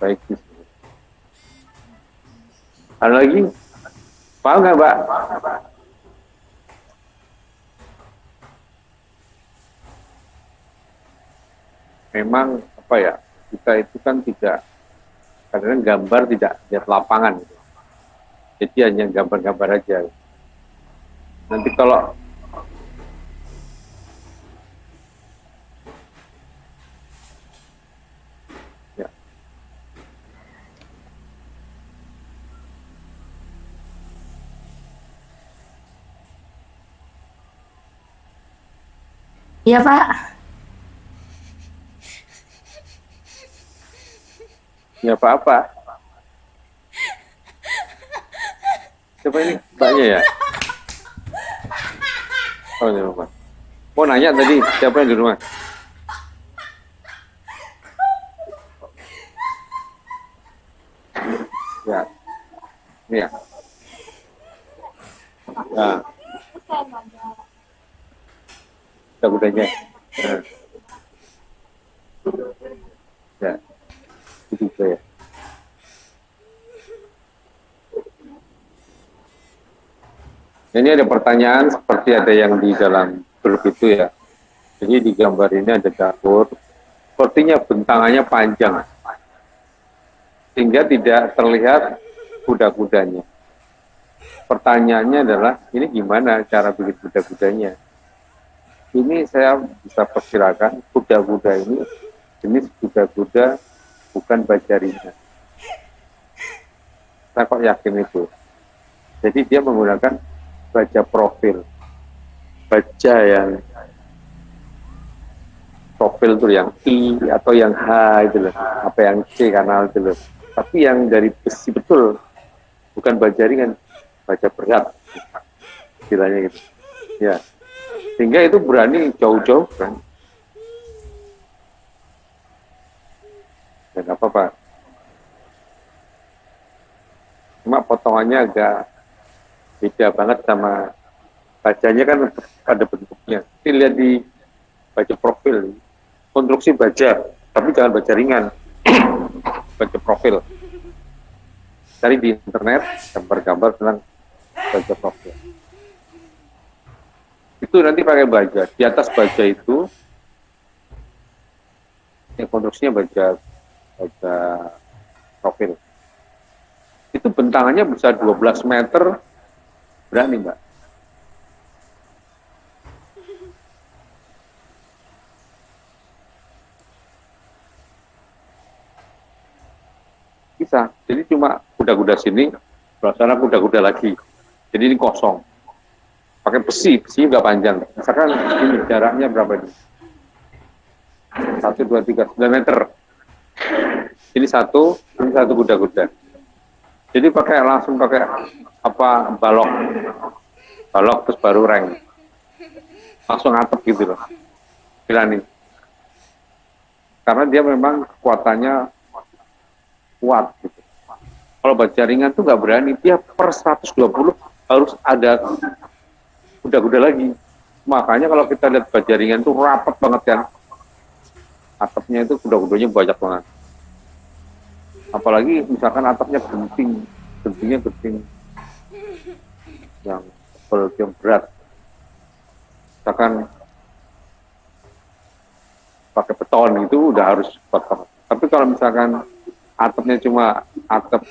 baik di sini. Ada lagi? Paham nggak, Mbak? Memang apa ya, kita itu kan tidak, kadang-kadang gambar tidak lihat lapangan gitu. Jadi hanya gambar-gambar aja. Nanti kalau ya, Iya, Pak. ya apa-apa. Siapa ini? Mbaknya ya? Oh, di rumah. Mau nanya tadi, siapa yang di rumah? Ya, ya. Nah, kuda-kudanya. Nah, ya, itu ya. Ini ada pertanyaan seperti ada yang di dalam grup itu ya. Jadi di gambar ini ada dapur, sepertinya bentangannya panjang, sehingga tidak terlihat kuda-kudanya. Pertanyaannya adalah, ini gimana cara bikin kuda-kudanya? Ini saya bisa perkirakan kuda-kuda ini jenis kuda-kuda bukan bajaringan. Saya kok yakin itu. Jadi dia menggunakan baja profil, baja yang profil itu yang I atau yang H itu loh, apa yang C kanal itu loh. Tapi yang dari besi betul, bukan baja ringan, baja berat, istilahnya gitu. Ya, sehingga itu berani jauh-jauh kan. Dan apa-apa. Cuma potongannya agak beda banget sama bajanya kan ada bentuknya. Ini lihat di baja profil, konstruksi baja, tapi jangan baja ringan, baja profil. Cari di internet gambar-gambar tentang baja profil. Itu nanti pakai baja. Di atas baja itu, yang konstruksinya baja profil. Itu bentangannya bisa 12 meter, berani Mbak. Bisa. Jadi cuma kuda-kuda sini, sebelah sana kuda-kuda lagi. Jadi ini kosong. Pakai besi, besi nggak panjang. Misalkan ini jaraknya berapa ini? 1, 2, 3, 9 meter. Ini satu kuda-kuda. Jadi langsung pakai apa balok terus baru reng. Langsung atap gitu loh. Berani. Karena dia memang kekuatannya kuat gitu. Kalau baja ringan tuh nggak berani, dia per 120 harus ada kuda-kuda lagi. Makanya kalau kita lihat baja ringan tuh rapat banget kan. Atapnya itu kuda-kudanya banyak banget. Apalagi misalkan atapnya gentingnya genting yang tebal, yang berat. Misalkan pakai beton itu udah harus kuat banget. Tapi kalau misalkan atapnya cuma atap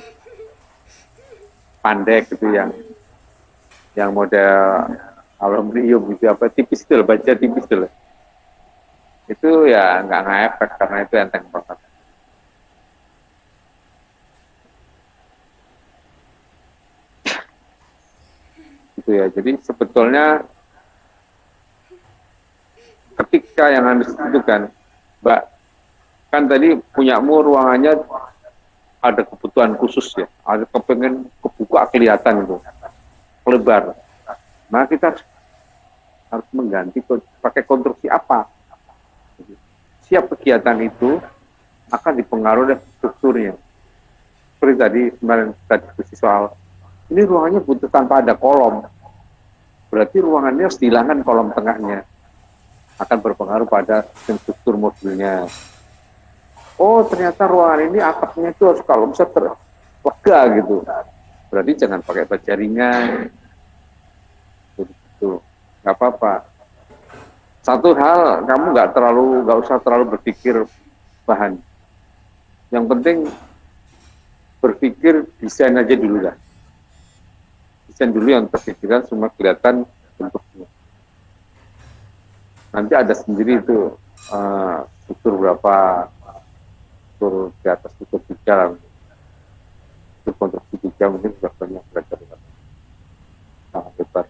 pandek gitu yang model aluminium gitu apa tipis itu loh, baja tipis itu loh. Itu ya nggak ngefek karena itu enteng banget. Gitu ya. Jadi sebetulnya ketika yang harus itu kan, Mbak, kan tadi punyamu ruangannya ada kebutuhan khusus ya, ada kepengen kebuka kelihatan itu, lebar. Nah kita harus mengganti pakai konstruksi apa? siap kegiatan itu akan dipengaruhi oleh strukturnya. Seperti tadi kemarin kita diskusi soal ini ruangannya butuh tanpa ada kolom, berarti ruangannya harus dihilangkan kolom tengahnya, akan berpengaruh pada struktur modulnya. Oh ternyata ruangan ini atapnya itu harus kalau bisa terlega gitu, berarti jangan pakai baja ringan, gitu. Nggak apa-apa. Satu hal kamu nggak usah terlalu berpikir bahan. Yang penting berpikir desain aja dulu lah. Desain dulu yang terpikirkan semua kelihatan bentuknya. Nanti ada sendiri itu struktur berapa, struktur di atas struktur 3, struktur konstruksi 3 mungkin sudah banyak belajar dengan sangat hebat.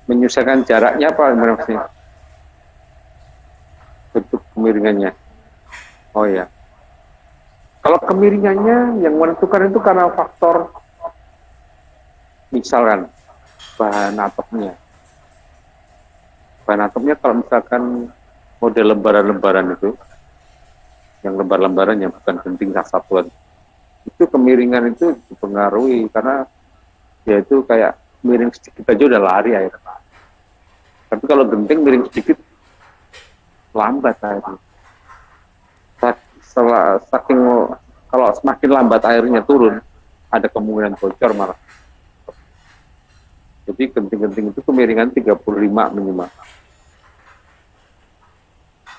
Menyesuaikan jaraknya apa maksudnya? Bentuk kemiringannya. Oh ya. Kalau kemiringannya yang menentukan itu karena faktor misalkan bahan atapnya. Bahan atapnya kalau misalkan model lembaran-lembaran itu, yang lembar-lembaran yang bukan genting satuan, itu kemiringan itu dipengaruhi karena ya itu kayak miring sedikit aja udah lari air. Tapi kalau genting miring sedikit lambat airnya. Saking kalau semakin lambat airnya turun, ada kemungkinan bocor malah. Jadi genting-genting itu kemiringan 35 minimal.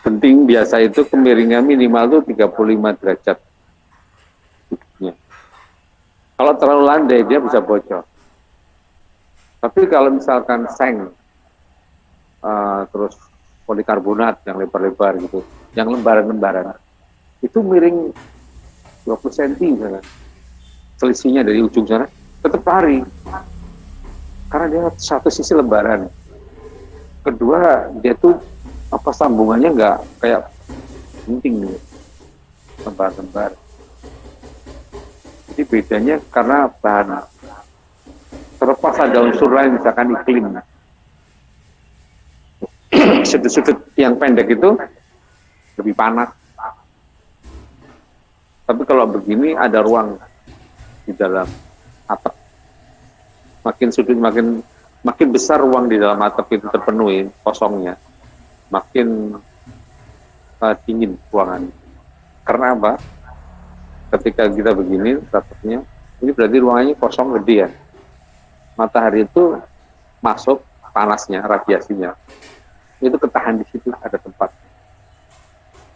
Genting biasa itu kemiringan minimal itu 35 derajat. Kalau terlalu landai dia bisa bocor. Tapi kalau misalkan seng, terus polikarbonat yang lebar-lebar gitu, yang lembaran-lembaran, itu miring 20 cm misalkan. Selisihnya dari ujung sana tetap lari. Karena dia satu sisi lembaran. Kedua, dia tuh apa sambungannya nggak kayak penting gitu. Lembar-lembar. Jadi bedanya karena bahan. Terlepas ada unsur lain misalkan iklim. Sudut-sudut yang pendek itu lebih panas. Tapi kalau begini ada ruang di dalam atap. Makin sudut makin besar ruang di dalam atap itu terpenuhi kosongnya, makin dingin ruangan. Karena apa? Ketika kita begini atapnya, ini berarti ruangannya kosong gede ya. Matahari itu masuk panasnya, radiasinya, itu ketahan di situ ada tempat.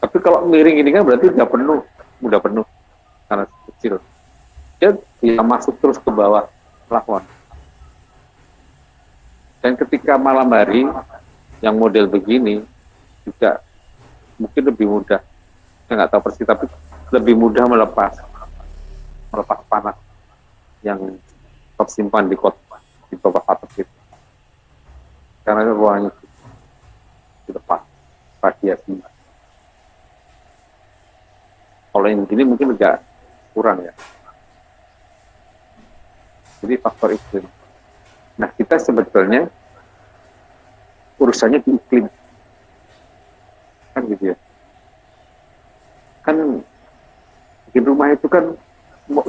Tapi kalau miring ini kan berarti udah penuh karena kecil. Dia bisa masuk terus ke bawah plafon. Dan ketika malam hari yang model begini juga mungkin lebih mudah. Saya nggak tahu persis, tapi lebih mudah melepas panas yang tersimpan di bawah atap itu. Karena ruangnya dilepas radiasi. Kalau yang gini mungkin agak kurang ya. Jadi faktor iklim. Nah kita sebetulnya urusannya di iklim. Kan gitu ya. Kan di rumah itu kan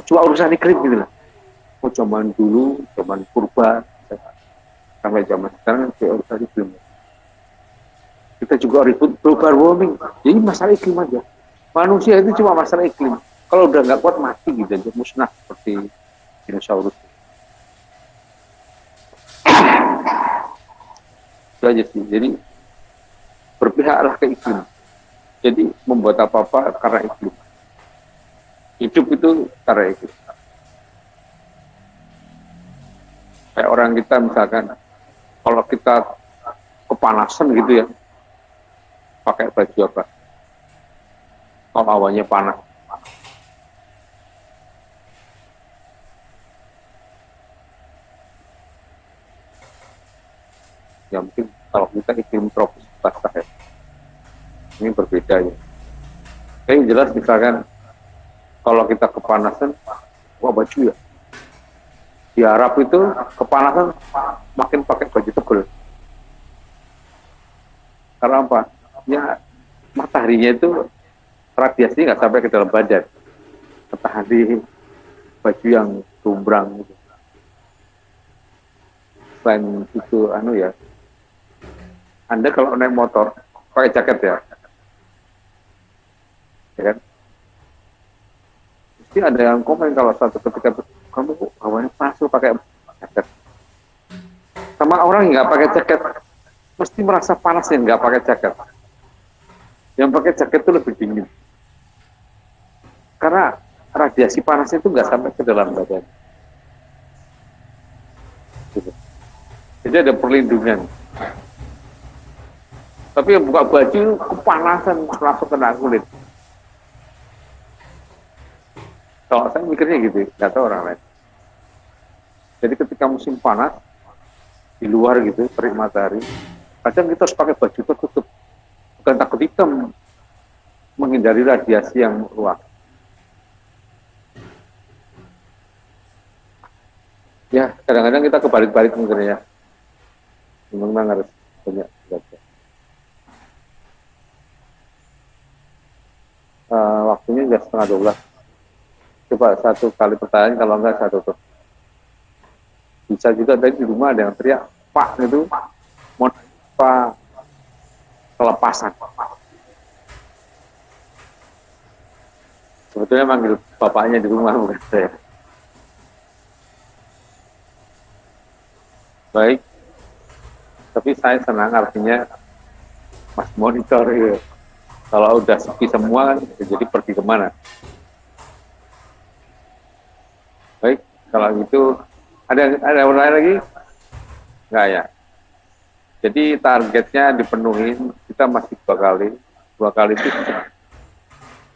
cuma urusan iklim gitu lah. Mau zaman dulu, zaman purba, sampai zaman sekarang urusan iklim. Kita juga ribut global warming. Jadi masalah iklim aja. Manusia itu cuma masalah iklim. Kalau udah nggak kuat mati gitu aja, musnah seperti dinosaurus. Itu aja sih. Jadi berpihaklah ke iklim. Jadi membuat apa-apa karena iklim. Hidup itu karena iklim. Kayak orang kita misalkan, kalau kita kepanasan gitu ya, pakai baju apa? Kalau awannya panas. Ya mungkin kalau kita iklim tropis basah ya. Ini berbeda ya. Yang jelas misalkan kalau kita kepanasan, wah baju ya. Di Arab itu kepanasan makin pakai baju tebal. Karena apa? Ya mataharinya itu radiasi nggak sampai ke dalam badan. Matahari baju yang gombrang gitu. Selain itu anu ya, Anda kalau naik motor pakai jaket ya kan? Mesti ada yang komen kalau satu ketika kamu hawanya panas pakai jaket. Sama orang yang nggak pakai jaket mesti merasa panas yang nggak pakai jaket. Yang pakai jaket itu lebih dingin. Karena radiasi panasnya itu nggak sampai ke dalam badan. Gitu. Jadi ada perlindungan. Tapi yang buka baju kepanasan langsung kena kulit. Kalau saya mikirnya gitu, nggak tahu orang lain. Jadi ketika musim panas di luar gitu, terik matahari, kadang kita harus pakai baju tertutup. Bukan takut hitam, menghindari radiasi yang meluap. Ya, kadang-kadang kita kebalik-balik mungkin ya. Memang harus banyak belajar. Waktunya sudah 11:30. Coba satu kali pertanyaan, kalau enggak saya tutup. Bisa juga tadi di rumah ada yang teriak, Pak itu mau apa kelepasan. Sebetulnya manggil bapaknya di rumah bukan saya. Baik, tapi saya senang artinya Mas monitor ya. Kalau udah sepi semua kan jadi pergi kemana? Baik, kalau gitu ada yang lain lagi? Enggak ya. Jadi targetnya dipenuhi, kita masih dua kali itu.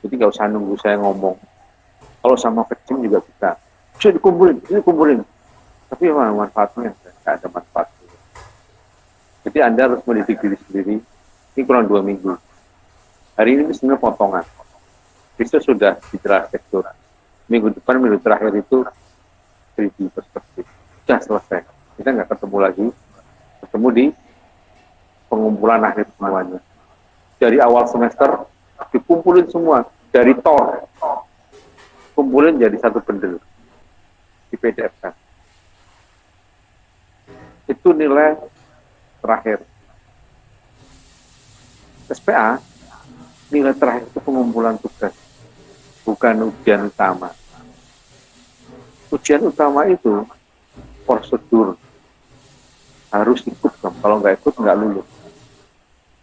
Jadi nggak usah nunggu saya ngomong. Kalau sama kecil juga bisa dikumpulin. Tapi mana manfaatnya? Nggak ada manfaatnya. Jadi Anda harus mendidik diri sendiri. Ini kurang 2 minggu. Hari ini sebenarnya potongan. Besok sudah bicara sektor. Minggu depan, minggu terakhir itu 3D perspektif. Sudah selesai. Kita nggak ketemu lagi. Ketemu di pengumpulan akhir semuanya. Dari awal semester dikumpulin semua. Dari TOR. Kumpulin jadi satu bundle. Di PDF kan. Itu nilai terakhir. SPA, nilai terakhir itu pengumpulan tugas. Bukan ujian utama. Ujian utama itu prosedur harus ikut, kalau nggak ikut nggak lulus.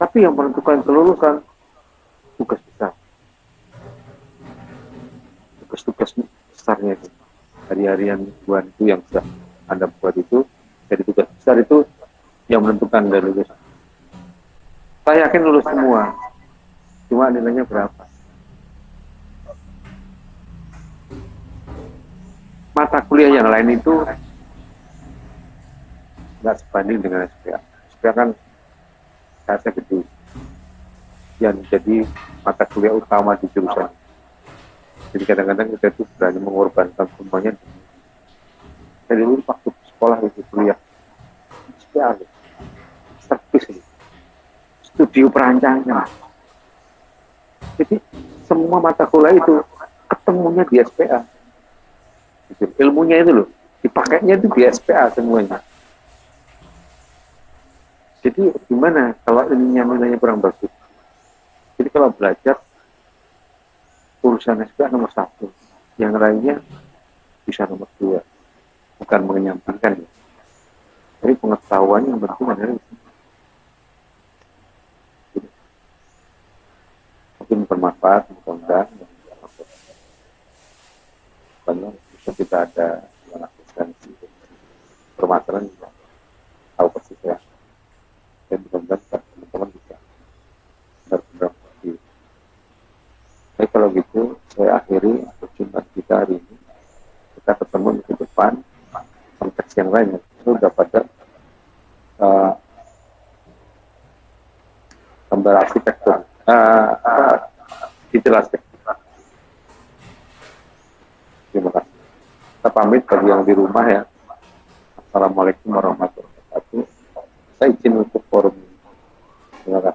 Tapi yang menentukan kelulusan tugas besar, tugas-tugas besarnya itu hari-harian mingguan itu yang sudah Anda buat itu, jadi tugas besar itu yang menentukan dari lulus. Saya yakin lulus semua, cuma nilainya berapa? Mata kuliah yang lain itu nggak sebanding dengan SPA. SPA kan saya gede, yang jadi mata kuliah utama di jurusan. Jadi kadang-kadang kita itu berani mengorbankan semuanya. Saya dulu waktu sekolah itu kuliah SPA, servis studio perancangan. Jadi semua mata kuliah itu ketemunya di SPA. Ilmunya itu loh, dipakainya itu di SPA semuanya. Jadi gimana kalau nilainya kurang bagus? Jadi kalau belajar urusan SPA nomor 1, yang lainnya bisa nomor 2, bukan menyampingkan. Jadi pengetahuan yang penting adalah mungkin bermanfaat, mudah-mudahan banyak bisa kita ada yang lakukan permasalahan tahu persis ya, dan mudah-mudahan teman-teman bisa benar-benar mengerti. Baik, kalau gitu saya akhiri perjumpaan kita hari ini. Kita ketemu di depan konteks yang lain. Sudah pada gambar arsitektur di jelas ya. Terima kasih. Kita pamit bagi yang di rumah ya. Assalamualaikum warahmatullahi wabarakatuh. Saya izin untuk forum. Terima kasih.